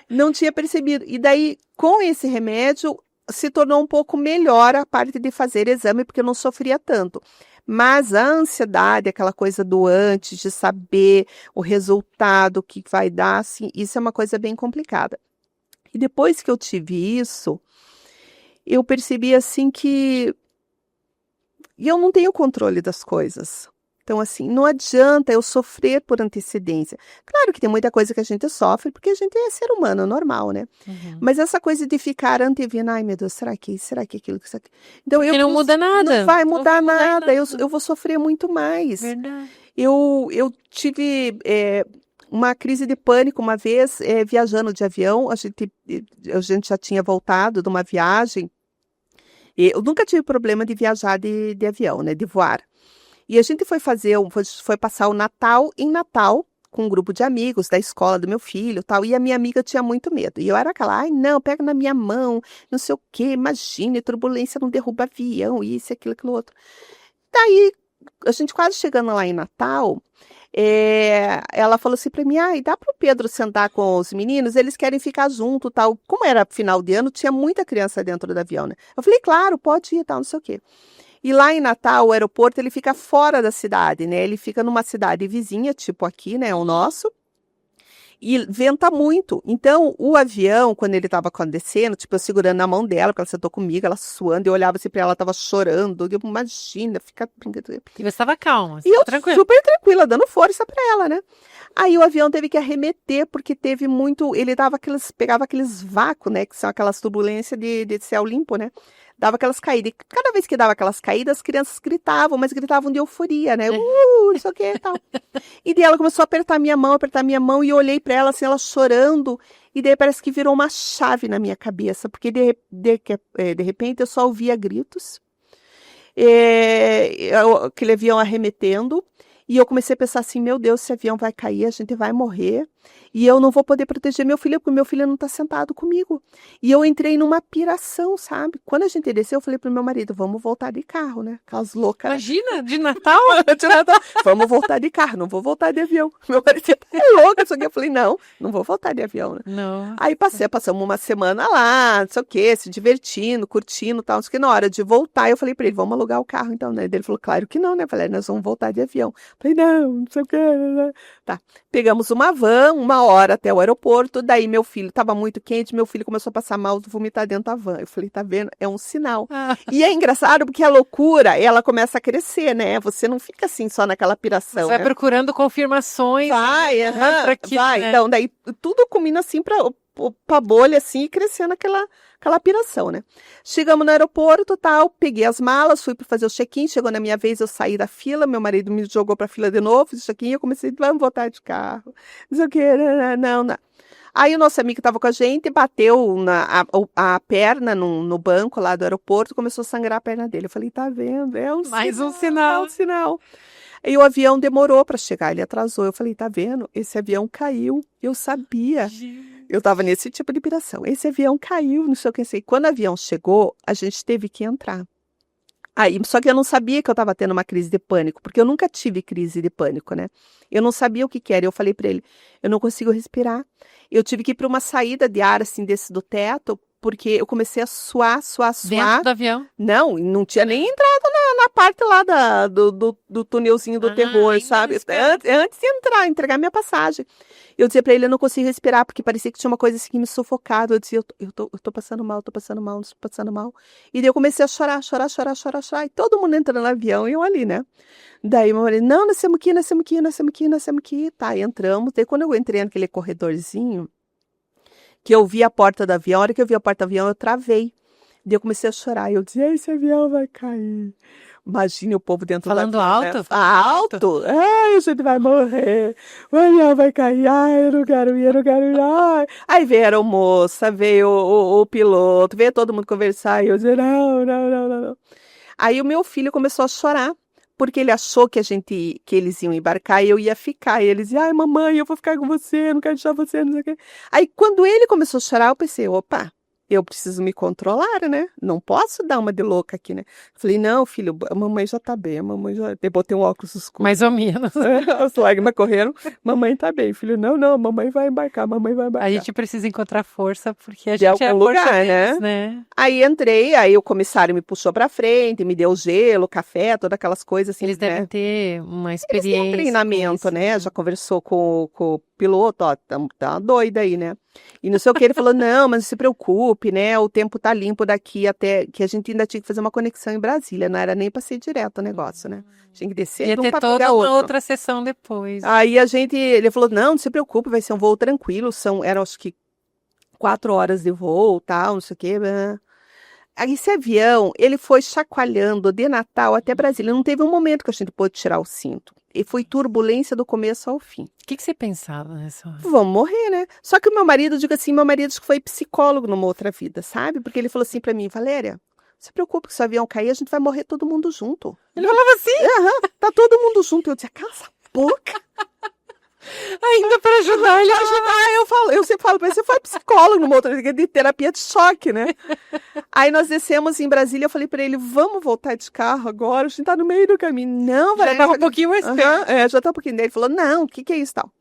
Não tinha percebido. E daí, com esse remédio, se tornou um pouco melhor a parte de fazer exame, porque eu não sofria tanto. Mas a ansiedade, aquela coisa do antes, de saber o resultado que vai dar, assim, isso é uma coisa bem complicada. E depois que eu tive isso, eu percebi, assim, que eu não tenho controle das coisas. Então, assim, não adianta eu sofrer por antecedência. Claro que tem muita coisa que a gente sofre, porque a gente é ser humano, normal, né? Uhum. Mas essa coisa de ficar antevendo, ai meu Deus, será que isso, será que aquilo, que isso aqui. Então, Porque não muda nada. não vai Não mudar vai mudar em nada, nada. eu vou sofrer muito mais. Verdade. Eu tive uma crise de pânico uma vez, viajando de avião, a gente já tinha voltado de uma viagem, e eu nunca tive problema de viajar de avião, né, de voar. E a gente foi passar o Natal em Natal com um grupo de amigos da escola do meu filho, tal, e a minha amiga tinha muito medo. E eu era aquela, ai, não, pega na minha mão, não sei o quê, imagine, turbulência não derruba avião, isso, aquilo outro. Daí, a gente quase chegando lá em Natal, ela falou assim para mim, ai, dá para o Pedro sentar com os meninos, eles querem ficar junto, tal. Como era final de ano, tinha muita criança dentro do avião, né? Eu falei, claro, pode ir, tal, não sei o quê. E lá em Natal, o aeroporto, ele fica fora da cidade, né? Ele fica numa cidade vizinha, tipo aqui, né? O nosso. E venta muito. Então, o avião, quando ele estava descendo, tipo, eu segurando na mão dela, porque ela sentou comigo, ela suando, eu olhava assim pra ela, ela tava chorando. Eu, imagina, fica... E você estava calma, E eu tranquila. super tranquila, dando força pra ela, né? Aí o avião teve que arremeter, porque teve muito... Ele pegava aqueles vácuos, né? Que são aquelas turbulências de céu limpo, né? Dava aquelas caídas. E cada vez que dava aquelas caídas, as crianças gritavam, mas gritavam de euforia, né? Não sei o que e tal. E daí ela começou a apertar minha mão, e eu olhei pra ela, assim, ela chorando. E daí parece que virou uma chave na minha cabeça, porque de repente eu só ouvia gritos. Aquele avião arremetendo. E eu comecei a pensar assim, meu Deus, esse avião vai cair, a gente vai morrer. E eu não vou poder proteger meu filho, porque meu filho não está sentado comigo. E eu entrei numa piração, sabe? Quando a gente desceu, eu falei pro meu marido, vamos voltar de carro, né? Aquelas loucas. Imagina, de Natal? De Natal. Vamos voltar de carro, não vou voltar de avião. Meu marido é louco, só que eu falei, não vou voltar de avião, né? Não. Aí passamos uma semana lá, não sei o quê, se divertindo, curtindo, tal, não sei o que. Na hora de voltar, eu falei pra ele, vamos alugar o carro, então, né? Ele falou, claro que não, né? Eu falei, nós vamos voltar de avião. Falei, não sei o quê. Tá. Pegamos uma van, 1 hora até o aeroporto. Daí meu filho estava muito quente, meu filho começou a passar mal, vomitar dentro da van. Eu falei, tá vendo? É um sinal. E é engraçado porque a loucura, ela começa a crescer, né? Você não fica assim só naquela piração. Você vai né? procurando confirmações. Vai, vai. Né? Então, daí tudo combina assim pra bolha assim e crescendo aquela piração, né? Chegamos no aeroporto, tal, peguei as malas, fui para fazer o check-in, chegou na minha vez, eu saí da fila, meu marido me jogou pra fila de novo, fiz o check-in, eu comecei, vamos voltar de carro, não sei o que, não. Aí o nosso amigo que estava com a gente bateu a perna no banco lá do aeroporto, começou a sangrar a perna dele. Eu falei, tá vendo? É um Mais sinal, um sinal. É um sinal. E o avião demorou para chegar, ele atrasou. Eu falei, tá vendo? Esse avião caiu. Eu sabia. Eu estava nesse tipo de piração. Esse avião caiu, não sei o que sei. Quando o avião chegou, a gente teve que entrar. Aí, só que eu não sabia que eu estava tendo uma crise de pânico, porque eu nunca tive crise de pânico, né? Eu não sabia o que era. Eu falei para ele, eu não consigo respirar. Eu tive que ir para uma saída de ar, assim, do teto, porque eu comecei a suar. Dentro do avião? Não tinha nem entrado na parte lá do túnelzinho do terror, sabe? Antes de entregar minha passagem. Eu dizia pra ele, eu não consigo respirar, porque parecia que tinha uma coisa assim que me sufocava. Eu dizia, eu tô passando mal, tô passando mal. E daí eu comecei a chorar. E todo mundo entrando no avião e eu ali, né? Daí meu marido, não, nós temos que ir. Tá, entramos. Daí quando eu entrei naquele corredorzinho, que eu vi a porta do avião, a hora que eu vi a porta do avião, eu travei. Daí eu comecei a chorar. E eu dizia, esse avião vai cair. Imagine o povo dentro Falando do avião. alto? Né? Alto? Ai, a gente vai morrer. O avião vai cair. Ai, eu não quero ir. Ai. Aí veio a aeromoça, veio o piloto, veio todo mundo conversar. E eu dizia, não. Aí o meu filho começou a chorar. porque ele achou que eles iam embarcar e eu ia ficar. E eles iam, ai, mamãe, eu vou ficar com você, eu não quero deixar você, não sei o quê. Aí, quando ele começou a chorar, eu pensei, opa, eu preciso me controlar, né? Não posso dar uma de louca aqui, né? Falei, não, filho, a mamãe já tá bem, a mamãe já... Eu botei um óculos escuro. Mais ou menos. As lágrimas correram, mamãe tá bem, filho. Não, a mamãe vai embarcar, a mamãe vai embarcar. A gente precisa encontrar força, porque a De gente é a algum força lugar, deles, né? Aí entrei, aí o comissário me puxou pra frente, me deu gelo, café, todas aquelas coisas assim, Eles né? devem ter uma Eles têm experiência com treinamento, isso. né? Já conversou com o piloto, ó, tá doida aí, né? E não sei o que, ele falou, não, mas não se preocupe, né? O tempo tá limpo daqui até, que a gente ainda tinha que fazer uma conexão em Brasília, não era nem pra ser direto o negócio, né? Tinha que descer Ia de um ter pra toda pegar uma outro. outra sessão depois. Aí ele falou, não se preocupe, vai ser um voo tranquilo, eram acho que 4 horas de voo, tal, não sei o quê. Aí esse avião, ele foi chacoalhando de Natal até Brasília. Não teve um momento que a gente pôde tirar o cinto. E foi turbulência do começo ao fim. O que você pensava nessa hora? Vamos morrer, né? Só que o meu marido, digo assim, meu marido acho que foi psicólogo numa outra vida, sabe? Porque ele falou assim pra mim, Valéria, não se preocupe que se o avião cair, a gente vai morrer todo mundo junto. Ele falava assim, Tá todo mundo junto. Eu dizia, cala essa boca. ainda para ajudar ele. Eu sempre falo pra ele, você foi psicólogo numa outra vida, de terapia de choque, né? Aí nós descemos em Brasília, eu falei pra ele, vamos voltar de carro agora, a gente tá no meio do caminho. Não, Já Valéria. tava um pouquinho mais perto. Já tá um pouquinho. Daí ele falou, não, o que é isso, tal?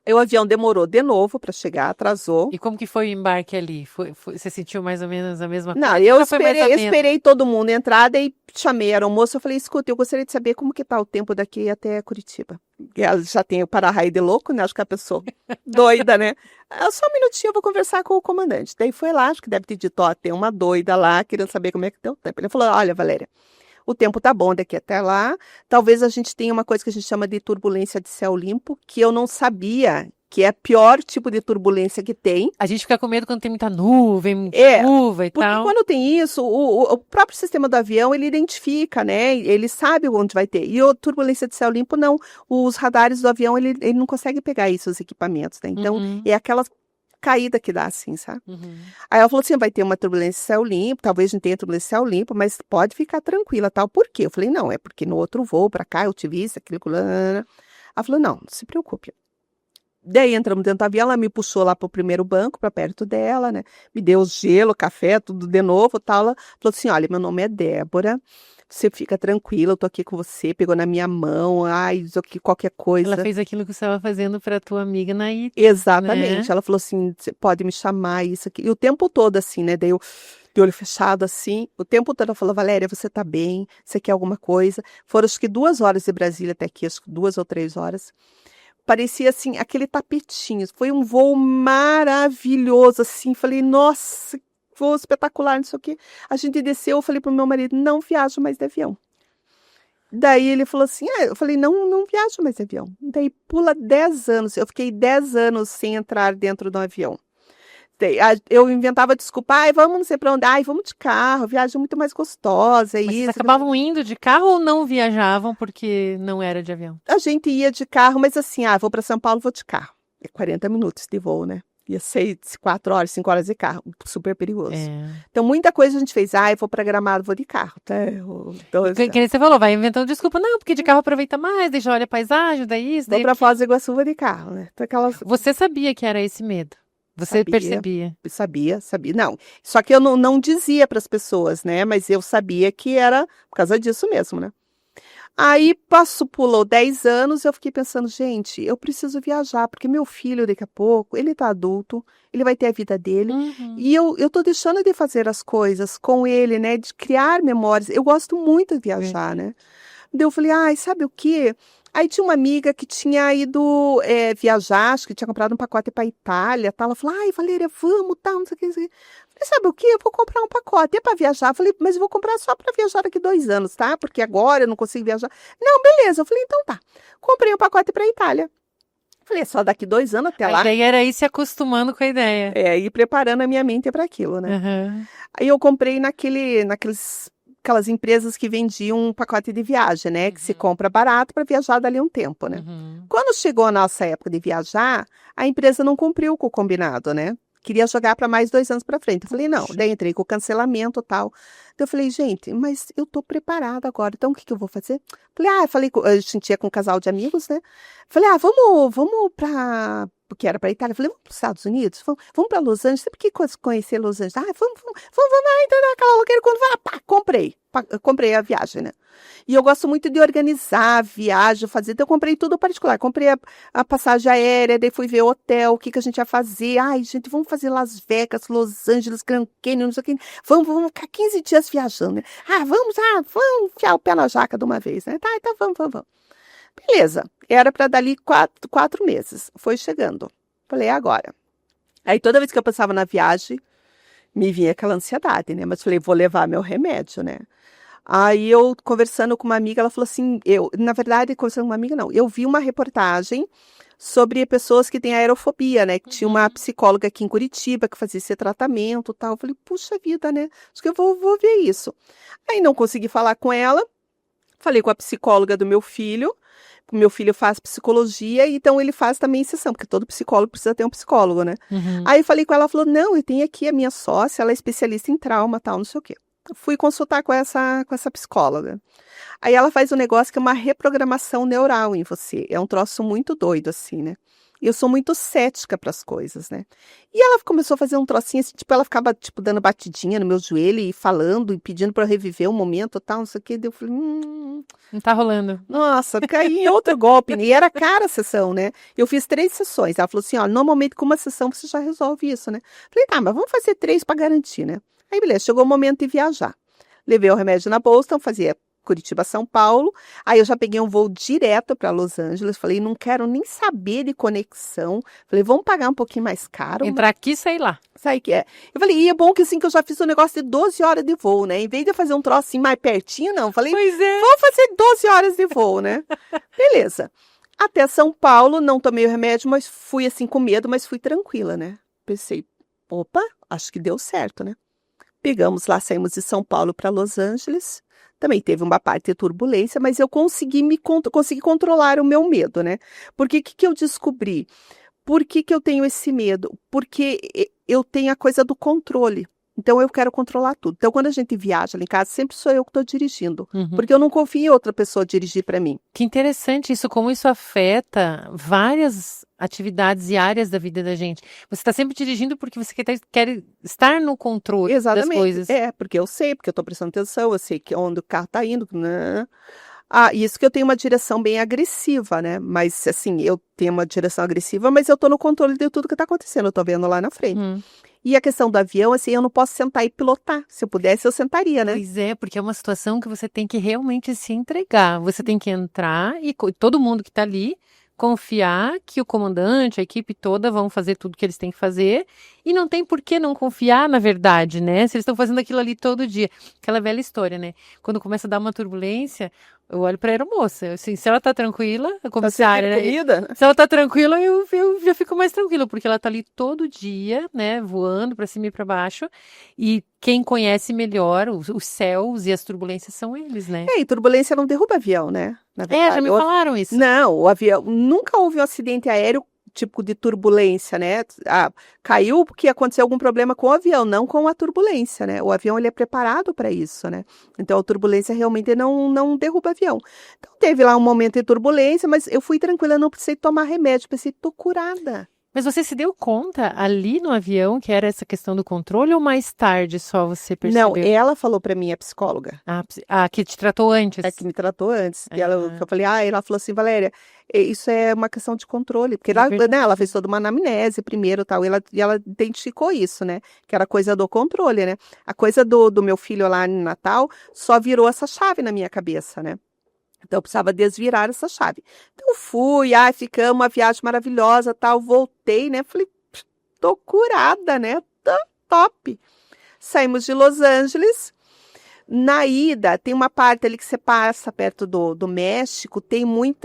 Aí o avião demorou de novo pra chegar, atrasou. E como que foi o embarque ali? Você sentiu mais ou menos a mesma Não, coisa? eu Já foi mais ou menos? esperei todo mundo entrar, daí chamei a aeromoça, eu falei, escuta, eu gostaria de saber como que tá o tempo daqui até Curitiba. E ela já tem o para-raio de louco, né? Acho que a pessoa doida, né? Só um minutinho, eu vou conversar com o comandante. Daí foi lá, acho que deve ter dito, ó, tem uma doida lá, querendo saber como é que tá o tempo. Ele falou, olha, Valéria, o tempo tá bom daqui até lá, talvez a gente tenha uma coisa que a gente chama de turbulência de céu limpo, que eu não sabia que é o pior tipo de turbulência que tem. A gente fica com medo quando tem muita nuvem, chuva e Porque tal. quando tem isso, o próprio sistema do avião, ele identifica, né? Ele sabe onde vai ter. E a turbulência de céu limpo, não. Os radares do avião, ele não consegue pegar isso, os equipamentos, né? Então, é aquela caída que dá, assim, sabe? Aí ela falou assim, vai ter uma turbulência de céu limpo, talvez não tenha turbulência de céu limpo, mas pode ficar tranquila, tal. Por quê? Eu falei, não, é porque no outro voo pra cá, eu tive isso, aquilo, ela falou, não se preocupe. Daí entramos dentro do avião, ela me puxou lá pro primeiro banco, para perto dela, né? Me deu gelo, café, tudo de novo, tal. Ela falou assim, olha, meu nome é Débora, você fica tranquila, eu tô aqui com você, pegou na minha mão, ai, isso aqui, qualquer coisa. Ela fez aquilo que você estava fazendo para tua amiga na Ita. Exatamente, né? Ela falou assim, você pode me chamar, isso aqui. E o tempo todo assim, né? Daí eu de olho fechado assim, o tempo todo ela falou, Valéria, você tá bem? Você quer alguma coisa? Foram acho que 2 horas de Brasília até aqui, acho que 2 ou 3 horas. Parecia assim, aquele tapetinho. Foi um voo maravilhoso, assim. Falei, nossa, voo espetacular, não sei o quê. A gente desceu, eu falei pro meu marido, não viajo mais de avião. Daí ele falou assim, eu falei, não viajo mais de avião. Daí pula 10 anos. Eu fiquei 10 anos sem entrar dentro do avião. Eu inventava desculpa, vamos não sei pra onde, vamos de carro, viagem muito mais gostosa, Mas isso. vocês acabavam indo de carro ou não viajavam porque não era de avião? A gente ia de carro, mas assim, vou para São Paulo, vou de carro. É 40 minutos de voo, né? Ia ser 4 horas, 5 horas de carro, super perigoso. Então, muita coisa a gente fez, eu vou para Gramado, vou de carro. Que nem você falou, vai inventando desculpa, não, porque de carro aproveita mais, deixa olha a paisagem, daí isso. Vou para Foz do Iguaçu, vou de carro, né? Então, Você sabia que era esse medo? Você percebia? Sabia. Não, só que eu não dizia para as pessoas, né? Mas eu sabia que era por causa disso mesmo, né? Aí pulou 10 anos, eu fiquei pensando, gente, eu preciso viajar, porque meu filho daqui a pouco, ele tá adulto, ele vai ter a vida dele, e eu tô deixando de fazer as coisas com ele, né? De criar memórias. Eu gosto muito de viajar, né? Daí eu falei, sabe o quê? Aí tinha uma amiga que tinha ido viajar, acho que tinha comprado um pacote para Itália, tal. Ela falou, Valéria, vamos, tal, não sei o que. Falei, sabe o quê? Eu vou comprar um pacote, é para viajar. Eu falei, mas eu vou comprar só para viajar daqui 2 anos, tá? Porque agora eu não consigo viajar. Não, beleza. Eu falei, então tá. Comprei um pacote para Itália. Falei, só daqui 2 anos até lá. A ideia era ir se acostumando com a ideia. Ir preparando a minha mente para aquilo, né? Aí eu comprei aquelas empresas que vendiam um pacote de viagem, né? Que se compra barato para viajar dali um tempo, né? Quando chegou a nossa época de viajar, a empresa não cumpriu com o combinado, né? queria jogar para mais 2 anos para frente. Eu falei, não. Daí entrei com o cancelamento e tal. Então eu falei, gente, mas eu tô preparada agora, então o que eu vou fazer? Falei, a gente ia com um casal de amigos, né? Falei, vamos pra... Porque era pra Itália. Falei, vamos pros Estados Unidos? Vamos pra Los Angeles? Sempre que conhecer Los Angeles. Vamos entrar naquela loqueira. Quando vai, pá, comprei a viagem, né? E eu gosto muito de organizar a viagem, fazer. Então eu comprei tudo particular. Comprei a passagem aérea, daí fui ver o hotel, o que a gente ia fazer. Ai, gente, vamos fazer Las Vegas, Los Angeles, Grand Canyon, não sei o que. Vamos ficar 15 dias viajando, né? Vamos enfiar o pé na jaca de uma vez, né? Tá, então vamos. Beleza. Era para dali 4 meses. Foi chegando. Falei, agora. Aí toda vez que eu passava na viagem, me vinha aquela ansiedade, né? Mas falei, vou levar meu remédio, né? Aí eu, conversando com uma amiga, ela falou assim, na verdade, conversando com uma amiga, não. Eu vi uma reportagem sobre pessoas que têm aerofobia, né? Que tinha uma psicóloga aqui em Curitiba que fazia esse tratamento e tal. Eu falei, puxa vida, né? Acho que eu vou ver isso. Aí não consegui falar com ela. Falei com a psicóloga do meu filho. Meu filho faz psicologia, então ele faz também sessão, porque todo psicólogo precisa ter um psicólogo, né? Aí eu falei com ela, ela falou, não, eu tenho aqui a minha sócia, ela é especialista em trauma, tal, não sei o quê. Fui consultar com essa psicóloga. Aí ela faz um negócio que é uma reprogramação neural em você. É um troço muito doido, assim, né? E eu sou muito cética para as coisas, né? E ela começou a fazer um trocinho assim, tipo, ela ficava, tipo, dando batidinha no meu joelho e falando e pedindo para eu reviver o momento e tal, não sei o quê. Daí eu falei, Não tá rolando. nossa, caí em outro golpe. E era cara a sessão, né? Eu fiz 3 sessões. Ela falou assim, ó, normalmente com uma sessão você já resolve isso, né? Falei, tá, mas vamos fazer 3 para garantir, né? Aí, beleza, chegou o momento de viajar. Levei o remédio na bolsa, então fazia Curitiba, São Paulo. Aí eu já peguei um voo direto para Los Angeles. Falei, não quero nem saber de conexão. Falei, vamos pagar um pouquinho mais caro. Entrar aqui e sair lá. Sabe que é? Eu falei, e é bom que assim, que eu já fiz um negócio de 12 horas de voo, né? Em vez de eu fazer um troço assim mais pertinho, não. Falei, Pois é. vou fazer 12 horas de voo, né? Beleza. Até São Paulo, não tomei o remédio, mas fui assim com medo, mas fui tranquila, né? Pensei, opa, acho que deu certo, né? Pegamos lá, saímos de São Paulo para Los Angeles. Também teve uma parte de turbulência, mas eu consegui consegui controlar o meu medo, né? Porque o que eu descobri? Por que eu tenho esse medo? Porque eu tenho a coisa do controle. Então, eu quero controlar tudo. Então, quando a gente viaja lá em casa, sempre sou eu que estou dirigindo. Porque eu não confio em outra pessoa dirigir para mim. Que interessante isso, como isso afeta várias atividades e áreas da vida da gente. Você está sempre dirigindo porque você quer estar no controle das coisas. Porque eu sei, porque eu estou prestando atenção, eu sei que onde o carro está indo, né? Isso que eu tenho uma direção bem agressiva, né? Mas, assim, eu tenho uma direção agressiva, mas eu tô no controle de tudo que tá acontecendo. Eu tô vendo lá na frente. E a questão do avião, assim, eu não posso sentar e pilotar. Se eu pudesse, eu sentaria, né? Pois é, porque é uma situação que você tem que realmente se entregar. Você tem que entrar e todo mundo que tá ali confiar que o comandante, a equipe toda vão fazer tudo que eles têm que fazer e não tem por que não confiar, na verdade, né? Se eles estão fazendo aquilo ali todo dia. Aquela velha história, né? Quando começa a dar uma turbulência, eu olho pra aeromoça. Assim, se ela tá tranquila, a comissária, né? Se ela tá tranquila, eu já fico mais tranquila, porque ela tá ali todo dia, né? Voando pra cima e pra baixo. E quem conhece melhor os céus e as turbulências são eles, né? E turbulência não derruba avião, né? Na verdade, já me falaram isso. Não, o avião... Nunca houve um acidente aéreo tipo de turbulência, né? Caiu porque aconteceu algum problema com o avião, não com a turbulência, né? O avião, ele é preparado para isso, né? Então, a turbulência realmente não derruba avião. Então, teve lá um momento de turbulência, mas eu fui tranquila, não precisei tomar remédio, pensei, tô curada. Mas você se deu conta ali no avião que era essa questão do controle ou mais tarde só você percebeu? Não, ela falou para mim, a psicóloga. Que te tratou antes. Que me tratou antes. E eu falei, ela falou assim, Valéria, isso é uma questão de controle. Porque ela fez toda uma anamnese primeiro tal, e ela identificou isso, né? Que era coisa do controle, né? A coisa do meu filho lá no Natal só virou essa chave na minha cabeça, né? Então, eu precisava desvirar essa chave. Então, fui, ficamos, uma viagem maravilhosa, tal, voltei, né? Falei, tô curada, né? Tô top. Saímos de Los Angeles. Na ida, tem uma parte ali que você passa perto do México, tem muita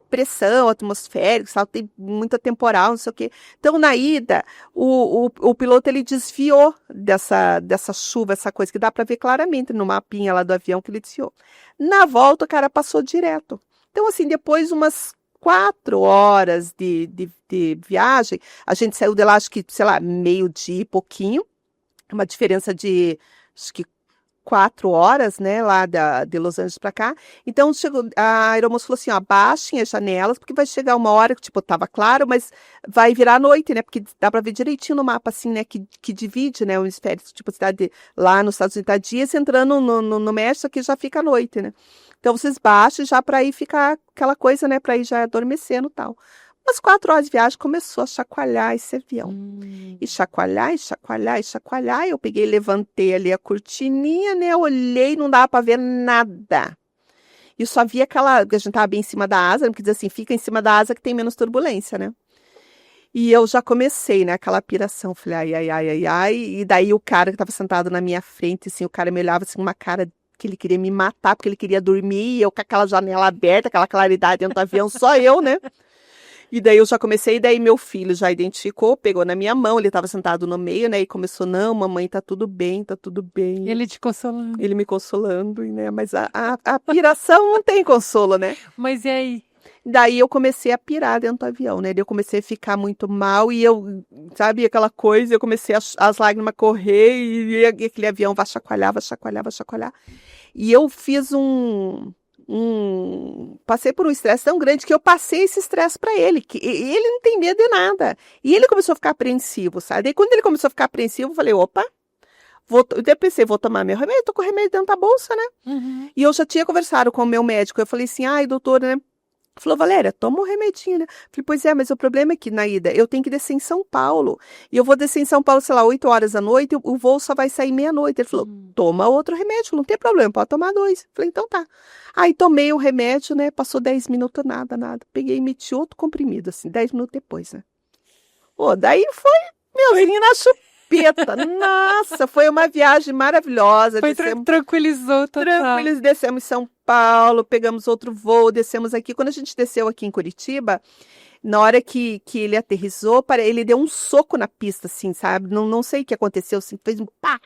pressão atmosférica, sabe? Tem muita temporal, não sei o quê. Então, na ida, o piloto, ele desviou dessa chuva, essa coisa, que dá para ver claramente no mapinha lá do avião que ele desviou. Na volta, o cara passou direto. Então, assim, depois umas 4 horas de viagem. A gente saiu de lá, acho que, sei lá, meio-dia e pouquinho. Uma diferença de, acho que 4 horas, né, lá de Los Angeles para cá. Então, a aeromoça falou assim, ó, baixem as janelas, porque vai chegar uma hora que, tipo, tava claro, mas vai virar noite, né, porque dá para ver direitinho no mapa, assim, né, que divide, né, o hemisfério, tipo, cidade lá nos Estados Unidos tá dias, entrando no México, aqui já fica noite, né. Então, vocês baixem já para ir ficar aquela coisa, né, para ir já adormecendo e tal. Umas 4 horas de viagem, começou a chacoalhar esse avião. E chacoalhar, e chacoalhar, e chacoalhar. Eu peguei, levantei ali a cortininha, né? Olhei, não dava para ver nada. E só via aquela, a gente tava bem em cima da asa, porque diz assim, fica em cima da asa que tem menos turbulência, né? E eu já comecei, né? Aquela piração. Falei, ai, ai, ai, ai, ai. E daí o cara que tava sentado na minha frente, assim, o cara me olhava assim, com uma cara que ele queria me matar, porque ele queria dormir, e eu com aquela janela aberta, aquela claridade dentro do avião, só eu, né? E daí eu já comecei, e daí meu filho já identificou, pegou na minha mão, ele estava sentado no meio, né? E começou, não, mamãe, tá tudo bem, tá tudo bem. Ele te consolando. Ele me consolando, né? Mas a piração não tem consolo, né? Mas e aí? Daí eu comecei a pirar dentro do avião, né? Daí eu comecei a ficar muito mal e eu, sabe, aquela coisa, eu comecei as lágrimas a correr e aquele avião vai chacoalhar, vai chacoalhar, vai chacoalhar. E eu fiz passei por um estresse tão grande que eu passei esse estresse para ele, que ele não tem medo de nada. E ele começou a ficar apreensivo, sabe? Daí quando ele começou a ficar apreensivo, eu falei, opa, eu pensei, vou tomar meu remédio, tô com o remédio dentro da bolsa, né? Uhum. E eu já tinha conversado com o meu médico, eu falei assim, ai, doutora, né? Falou, Valéria, toma um remedinho, né? Falei, pois é, mas o problema é que na ida eu tenho que descer em São Paulo. E eu vou descer em São Paulo, sei lá, 8 horas da noite, e o voo só vai sair meia-noite. Ele falou, toma outro remédio, não tem problema, pode tomar 2. Falei, então tá. Aí tomei o remédio, né? Passou 10 minutos, nada, nada. Peguei e meti outro comprimido, assim, 10 minutos depois, né? Pô, daí foi, meu, na chupeta. Nossa, foi uma viagem maravilhosa. Foi tranquilizou total. Descemos em São Paulo, pegamos outro voo, descemos aqui. Quando a gente desceu aqui em Curitiba, na hora que ele aterrissou, ele deu um soco na pista, assim, sabe? Não sei o que aconteceu, assim, fez um pá!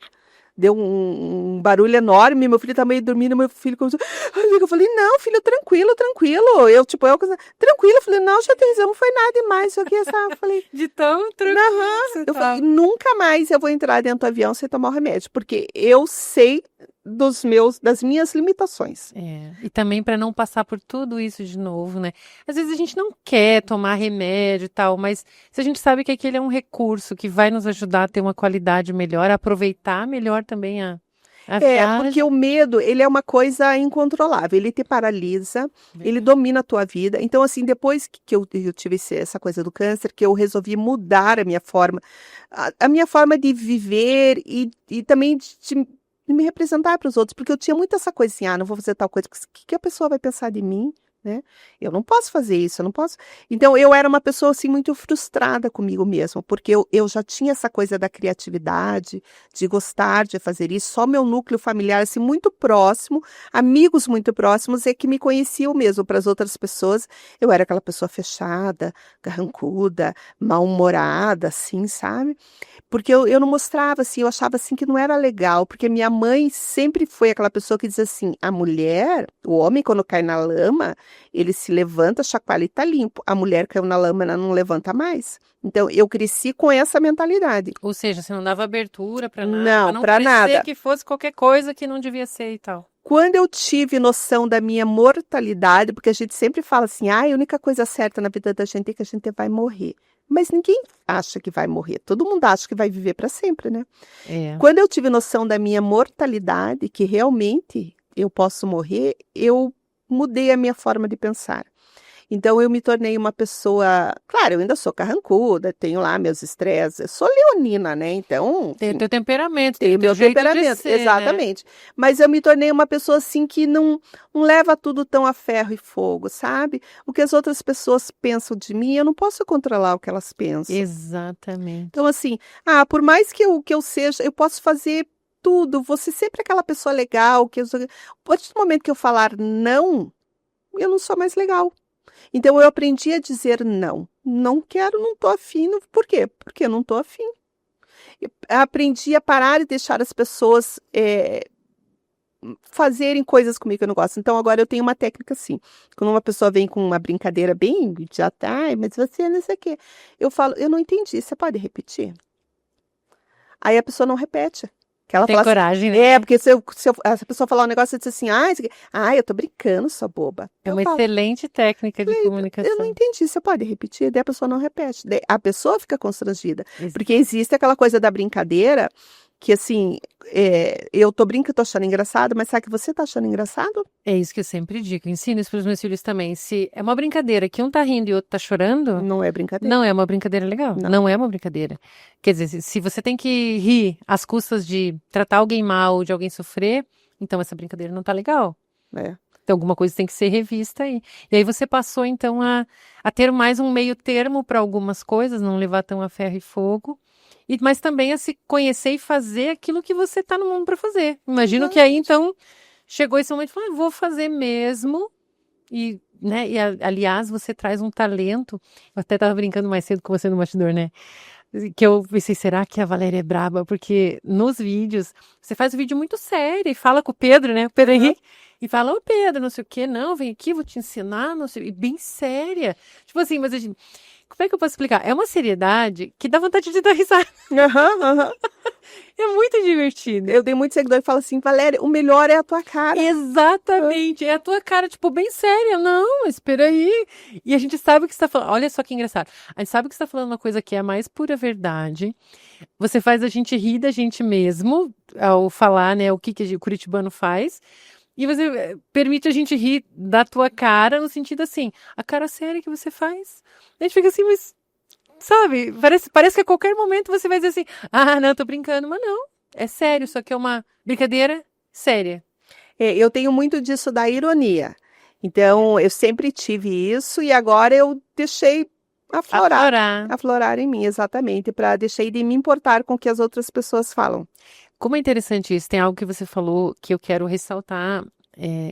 Deu um barulho enorme, meu filho tá meio dormindo, meu filho começou... Eu falei, não, filho, tranquilo, tranquilo. Tranquilo, eu falei, não, já aterrissamos, não foi nada demais, só que sabe? Falei, de tão tranquilo. Eu falei, nunca mais eu vou entrar dentro do avião sem tomar o remédio, porque eu sei das minhas limitações. E também para não passar por tudo isso de novo, né? Às vezes a gente não quer tomar remédio e tal, mas se a gente sabe que aquele é um recurso que vai nos ajudar a ter uma qualidade melhor, a aproveitar melhor também a viagem. Porque o medo, ele é uma coisa incontrolável, ele te paralisa, ele domina a tua vida. Então, assim, depois que eu tive essa coisa do câncer, que eu resolvi mudar a minha forma, a minha forma de viver e também de me representar para os outros, porque eu tinha muito essa coisa assim, não vou fazer tal coisa, o que a pessoa vai pensar de mim, né? Eu não posso fazer isso, eu não posso. Então, eu era uma pessoa, assim, muito frustrada comigo mesma, porque eu já tinha essa coisa da criatividade, de gostar de fazer isso, só meu núcleo familiar, assim, muito próximo, amigos muito próximos, é que me conheciam mesmo. Para as outras pessoas, eu era aquela pessoa fechada, carrancuda, mal-humorada, assim, sabe? Porque eu não mostrava, assim, eu achava, assim, que não era legal, porque minha mãe sempre foi aquela pessoa que diz assim, a mulher, o homem, quando cai na lama, ele se levanta, chacoalha e tá limpo. A mulher caiu na lama, ela não levanta mais. Então, eu cresci com essa mentalidade. Ou seja, você não dava abertura para nada, Não, para nada. Que fosse qualquer coisa que não devia ser e tal. Quando eu tive noção da minha mortalidade, porque a gente sempre fala assim, a única coisa certa na vida da gente é que a gente vai morrer. Mas ninguém acha que vai morrer. Todo mundo acha que vai viver para sempre, né? Quando eu tive noção da minha mortalidade, que realmente eu posso morrer, eu mudei a minha forma de pensar. Então, eu me tornei uma pessoa... Claro, eu ainda sou carrancuda, tenho lá meus estresses. Eu sou leonina, né? Então... Tem o teu temperamento. Tem o meu temperamento, exatamente. Né? Mas eu me tornei uma pessoa, assim, que não leva tudo tão a ferro e fogo, sabe? O que as outras pessoas pensam de mim, eu não posso controlar o que elas pensam. Exatamente. Então, assim, por mais que eu seja... Eu posso fazer tudo. Vou ser sempre aquela pessoa legal. A partir do momento que eu falar não, eu não sou mais legal. Então, eu aprendi a dizer não. Não quero, não estou afim. Por quê? Porque eu não estou afim. Eu aprendi a parar e deixar as pessoas fazerem coisas comigo que eu não gosto. Então, agora eu tenho uma técnica assim. Quando uma pessoa vem com uma brincadeira bem idiota, ai, mas você não sei o quê. Eu falo, eu não entendi, você pode repetir? Aí a pessoa não repete. Que ela Tem fala assim, coragem, né? porque essa pessoa falar um negócio e diz assim, isso aqui, eu tô brincando, sua boba. É Eu uma falo, excelente técnica de eu não comunicação. entendi, você pode repetir? Daí a pessoa não repete. Daí a pessoa fica constrangida. Isso. Porque existe aquela coisa da brincadeira que, assim, eu tô brincando, tô achando engraçado, mas sabe que você tá achando engraçado? É isso que eu sempre digo. Ensino isso para os meus filhos também. Se é uma brincadeira que um tá rindo e o outro tá chorando, Não é brincadeira. não é uma brincadeira legal. Não. Não é uma brincadeira. Quer dizer, se você tem que rir às custas de tratar alguém mal, de alguém sofrer, então essa brincadeira não tá legal. É. Então alguma coisa tem que ser revista aí. E aí você passou então a ter mais um meio termo para algumas coisas, não levar tão a ferro e fogo. Mas também a se conhecer e fazer aquilo que você tá no mundo para fazer. Imagino que aí então chegou esse momento e falou, vou fazer mesmo. E, né, aliás, você traz um talento. Eu até estava brincando mais cedo com você no bastidor, né? Que eu pensei, será que a Valéria é braba? Porque nos vídeos, você faz um vídeo muito sério e fala com o Pedro, né? O Pedro Henrique. E fala, ô Pedro, não sei o quê, não, vem aqui, vou te ensinar, não sei. E bem séria. Tipo assim, mas a gente. Como é que eu posso explicar? É uma seriedade que dá vontade de dar risada. Aham. É muito divertido. Eu tenho muito seguidor que fala assim, Valéria, o melhor é a tua cara. Exatamente. É a tua cara, tipo, bem séria. Não, espera aí. E a gente sabe o que você está falando. Olha só que engraçado. A gente sabe que você está falando uma coisa que é a mais pura verdade. Você faz a gente rir da gente mesmo, ao falar, né, o que o curitibano faz. E você permite a gente rir da tua cara, no sentido assim, a cara séria que você faz. A gente fica assim, mas, sabe, parece que a qualquer momento você vai dizer assim, não, tô brincando, mas não, é sério, só que é uma brincadeira séria. Eu tenho muito disso da ironia. Então, eu sempre tive isso e agora eu deixei aflorar em mim, exatamente, para deixei de me importar com o que as outras pessoas falam. Como é interessante isso, tem algo que você falou que eu quero ressaltar,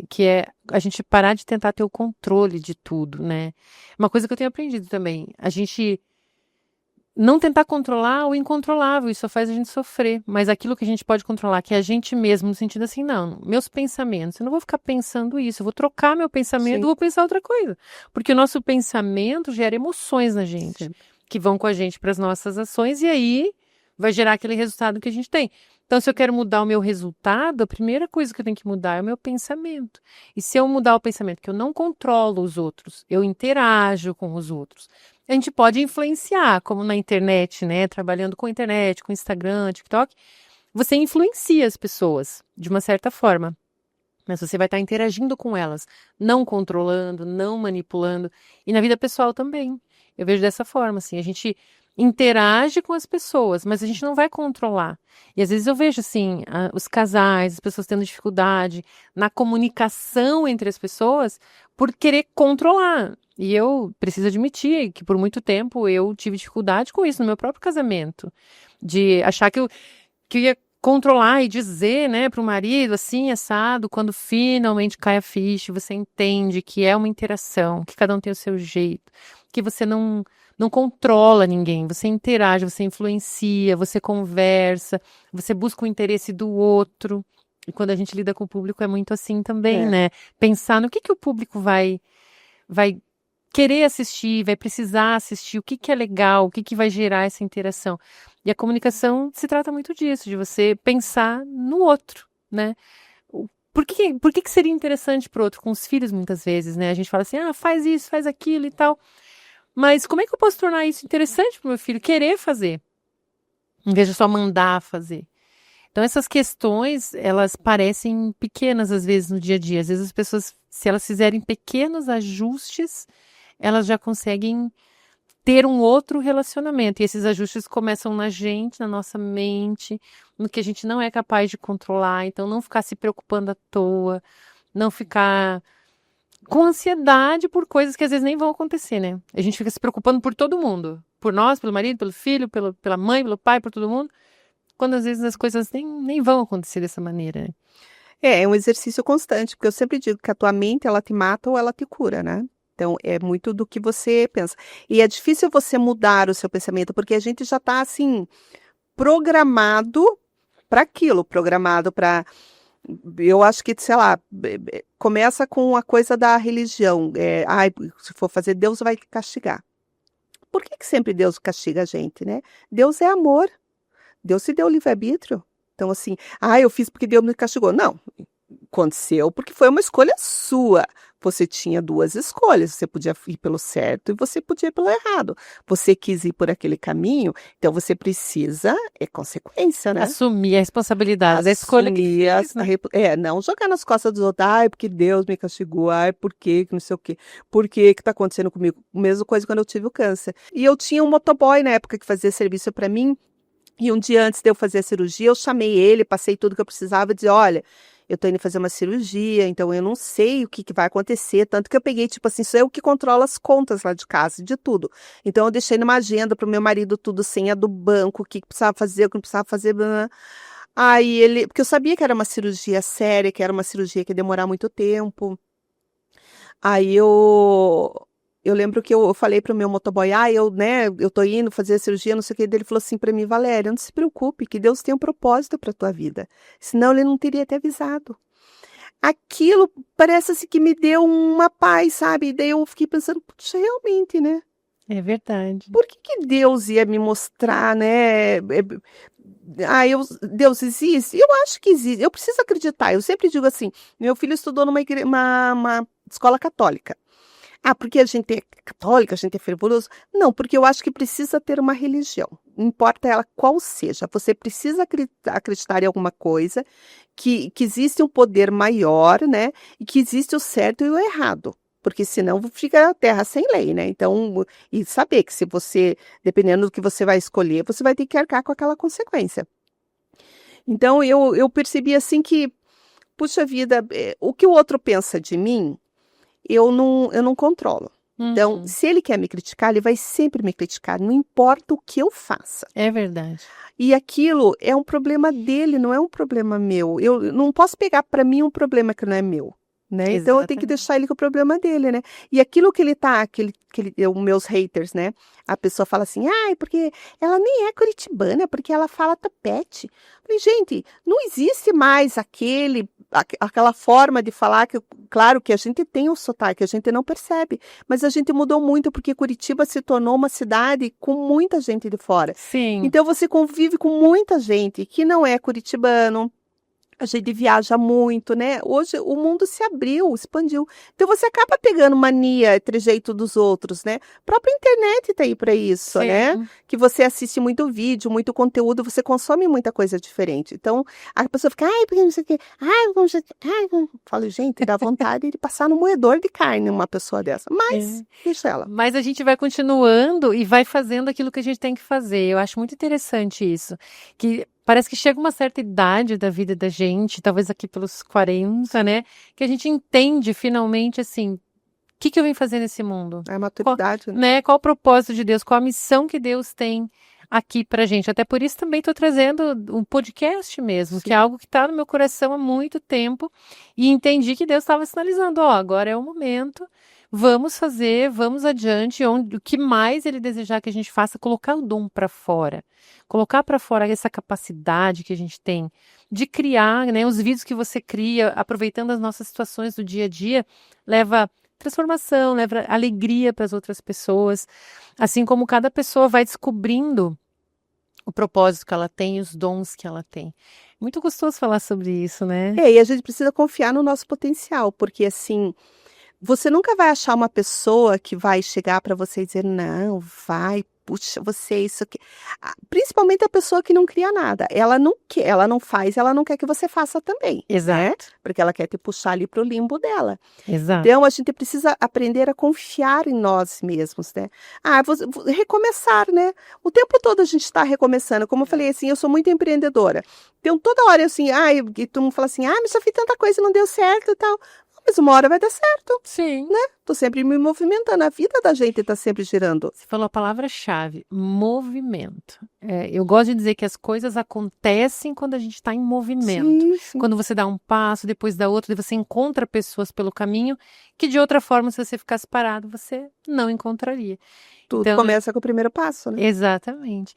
que é a gente parar de tentar ter o controle de tudo, né? Uma coisa que eu tenho aprendido também, a gente não tentar controlar o incontrolável, isso só faz a gente sofrer, mas aquilo que a gente pode controlar, que é a gente mesmo, no sentido assim, não, meus pensamentos, eu não vou ficar pensando isso, eu vou trocar meu pensamento, Sim. vou pensar outra coisa, porque o nosso pensamento gera emoções na gente, Sim. que vão com a gente para as nossas ações, e aí vai gerar aquele resultado que a gente tem. Então, se eu quero mudar o meu resultado, a primeira coisa que eu tenho que mudar é o meu pensamento. E se eu mudar o pensamento, que eu não controlo os outros, eu interajo com os outros, a gente pode influenciar, como na internet, né? Trabalhando com internet, com Instagram, TikTok, você influencia as pessoas de uma certa forma. Mas você vai estar interagindo com elas, não controlando, não manipulando. E na vida pessoal também. Eu vejo dessa forma, assim, a gente interage com as pessoas, mas a gente não vai controlar. E às vezes eu vejo, assim, os casais, as pessoas tendo dificuldade na comunicação entre as pessoas por querer controlar. E eu preciso admitir que por muito tempo eu tive dificuldade com isso no meu próprio casamento. De achar que eu ia controlar e dizer, né, para o marido, assim, assado, quando finalmente cai a ficha, você entende que é uma interação, que cada um tem o seu jeito, que você não controla ninguém, você interage, você influencia, você conversa, você busca o interesse do outro. E quando a gente lida com o público é muito assim também, né? Pensar no que o público vai querer assistir, vai precisar assistir, o que é legal, o que vai gerar essa interação. E a comunicação se trata muito disso, de você pensar no outro, né? Por que seria interessante para o outro? Com os filhos, muitas vezes, né? A gente fala assim, faz isso, faz aquilo e tal. Mas como é que eu posso tornar isso interessante para o meu filho querer fazer? Em vez de só mandar fazer. Então, essas questões, elas parecem pequenas, às vezes, no dia a dia. Às vezes, as pessoas, se elas fizerem pequenos ajustes, elas já conseguem ter um outro relacionamento. E esses ajustes começam na gente, na nossa mente, no que a gente não é capaz de controlar. Então, não ficar se preocupando à toa, não ficar com ansiedade por coisas que às vezes nem vão acontecer, né? A gente fica se preocupando por todo mundo. Por nós, pelo marido, pelo filho, pela mãe, pelo pai, por todo mundo. Quando às vezes as coisas nem vão acontecer dessa maneira, né? É um exercício constante, porque eu sempre digo que a tua mente, ela te mata ou ela te cura, né? Então, é muito do que você pensa. E é difícil você mudar o seu pensamento, porque a gente já está, assim, programado para aquilo, programado para eu acho que, sei lá, começa com a coisa da religião. Ai, se for fazer, Deus vai castigar. Por que sempre Deus castiga a gente, né? Deus é amor. Deus se deu livre-arbítrio. Então, assim, eu fiz porque Deus me castigou. Não, aconteceu porque foi uma escolha sua. Você tinha duas escolhas. Você podia ir pelo certo e você podia ir pelo errado. Você quis ir por aquele caminho, então você precisa, consequência, né? Assumir a responsabilidade da escolha que fez, né? Não jogar nas costas dos outros. Ai, porque Deus me castigou. Ai, por quê? Que não sei o quê. Por quê que tá acontecendo comigo? Mesma coisa quando eu tive o câncer. E eu tinha um motoboy na época que fazia serviço para mim. E um dia antes de eu fazer a cirurgia, eu chamei ele, passei tudo que eu precisava e disse, olha, eu tô indo fazer uma cirurgia, então eu não sei o que vai acontecer, tanto que eu peguei, tipo assim, sou eu que controlo as contas lá de casa, de tudo. Então eu deixei numa agenda pro meu marido tudo, senha do banco, o que precisava fazer, o que não precisava fazer, blá, blá. Aí ele, porque eu sabia que era uma cirurgia séria, que era uma cirurgia que ia demorar muito tempo. Aí eu lembro que eu falei pro meu motoboy, eu tô indo fazer a cirurgia, não sei o que, ele falou assim pra mim, Valéria, não se preocupe, que Deus tem um propósito pra tua vida, senão ele não teria te avisado. Aquilo parece assim que me deu uma paz, sabe? E daí eu fiquei pensando, puxa, realmente, né? É verdade. Por que Deus ia me mostrar, né? Deus existe? Eu acho que existe, eu preciso acreditar, eu sempre digo assim, meu filho estudou numa uma escola católica. Porque a gente é católica, a gente é fervoroso. Não, porque eu acho que precisa ter uma religião. Não importa ela qual seja. Você precisa acreditar em alguma coisa, que existe um poder maior, né? E que existe o certo e o errado. Porque senão fica a terra sem lei, né? Então, e saber que se você, dependendo do que você vai escolher, você vai ter que arcar com aquela consequência. Então, eu percebi assim que, puxa vida, o que o outro pensa de mim, eu não controlo. Então, se ele quer me criticar, ele vai sempre me criticar, não importa o que eu faça. É verdade. E aquilo é um problema dele, não é um problema meu. Eu não posso pegar para mim um problema que não é meu, né? Então, eu tenho que deixar ele com o problema dele, né? E aquilo que ele tá, os meus haters, né? A pessoa fala assim, porque ela nem é curitibana, porque ela fala topete. Falei, gente, não existe mais aquela forma de falar, que claro que a gente tem o sotaque, a gente não percebe, mas a gente mudou muito porque Curitiba se tornou uma cidade com muita gente de fora. Sim. Então você convive com muita gente que não é curitibano. A gente viaja muito, né? Hoje o mundo se abriu, expandiu. Então você acaba pegando mania, trejeito dos outros, né? A própria internet tá aí para isso, né? Que você assiste muito vídeo, muito conteúdo, você consome muita coisa diferente. Então a pessoa fica, porque não sei o quê, falo, gente, dá vontade de passar no moedor de carne uma pessoa dessa. Mas deixa ela. Mas a gente vai continuando e vai fazendo aquilo que a gente tem que fazer. Eu acho muito interessante isso. Que parece que chega uma certa idade da vida da gente, talvez aqui pelos 40, né? Que a gente entende finalmente, assim, o que eu vim fazer nesse mundo? É a maturidade, né? Qual o propósito de Deus? Qual a missão que Deus tem aqui pra gente? Até por isso também estou trazendo um podcast mesmo, que é algo que está no meu coração há muito tempo. E entendi que Deus estava sinalizando, agora é o momento. Vamos fazer, vamos adiante, o que mais Ele desejar que a gente faça, colocar o dom para fora. Colocar para fora essa capacidade que a gente tem de criar, né? Os vídeos que você cria, aproveitando as nossas situações do dia a dia, leva transformação, leva alegria para as outras pessoas. Assim como cada pessoa vai descobrindo o propósito que ela tem, os dons que ela tem. Muito gostoso falar sobre isso, né? E a gente precisa confiar no nosso potencial, porque assim, você nunca vai achar uma pessoa que vai chegar para você e dizer, não, vai, puxa, você isso aqui. Principalmente a pessoa que não cria nada. Ela não quer, ela não faz, ela não quer que você faça também. Exato. Né? Porque ela quer te puxar ali para o limbo dela. Exato. Então, a gente precisa aprender a confiar em nós mesmos, né? Recomeçar, né? O tempo todo a gente está recomeçando. Como eu falei, assim, eu sou muito empreendedora. Então, toda hora, assim, e todo mundo fala assim, mas já fiz tanta coisa e não deu certo e tal. Mas uma hora vai dar certo. Sim. Né? tô sempre me movimentando. A vida da gente tá sempre girando. Você falou a palavra-chave, movimento. Eu gosto de dizer que as coisas acontecem quando a gente está em movimento. Sim, sim. Quando você dá um passo, depois dá outro, e você encontra pessoas pelo caminho que de outra forma, se você ficasse parado, você não encontraria. Tudo Então, começa com o primeiro passo, né? exatamente.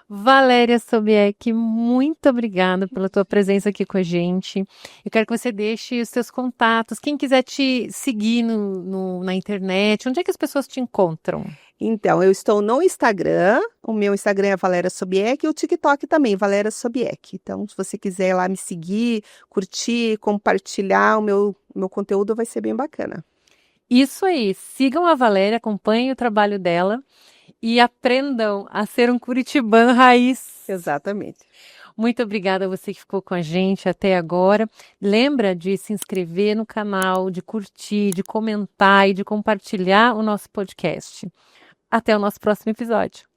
Valéria Sobieski, muito obrigada pela tua presença aqui com a gente. Eu quero que você deixe os seus contatos. Quem quiser te seguir na internet, onde é que as pessoas te encontram? Então, eu estou no Instagram, o meu Instagram é Valéria Sobieski, e o TikTok também, Valéria Sobieski. Então, se você quiser lá me seguir, curtir, compartilhar o meu conteúdo, vai ser bem bacana. Isso aí, sigam a Valéria, acompanhem o trabalho dela e aprendam a ser um curitibano raiz. Exatamente. Muito obrigada a você que ficou com a gente até agora. Lembra de se inscrever no canal, de curtir, de comentar e de compartilhar o nosso podcast. Até o nosso próximo episódio.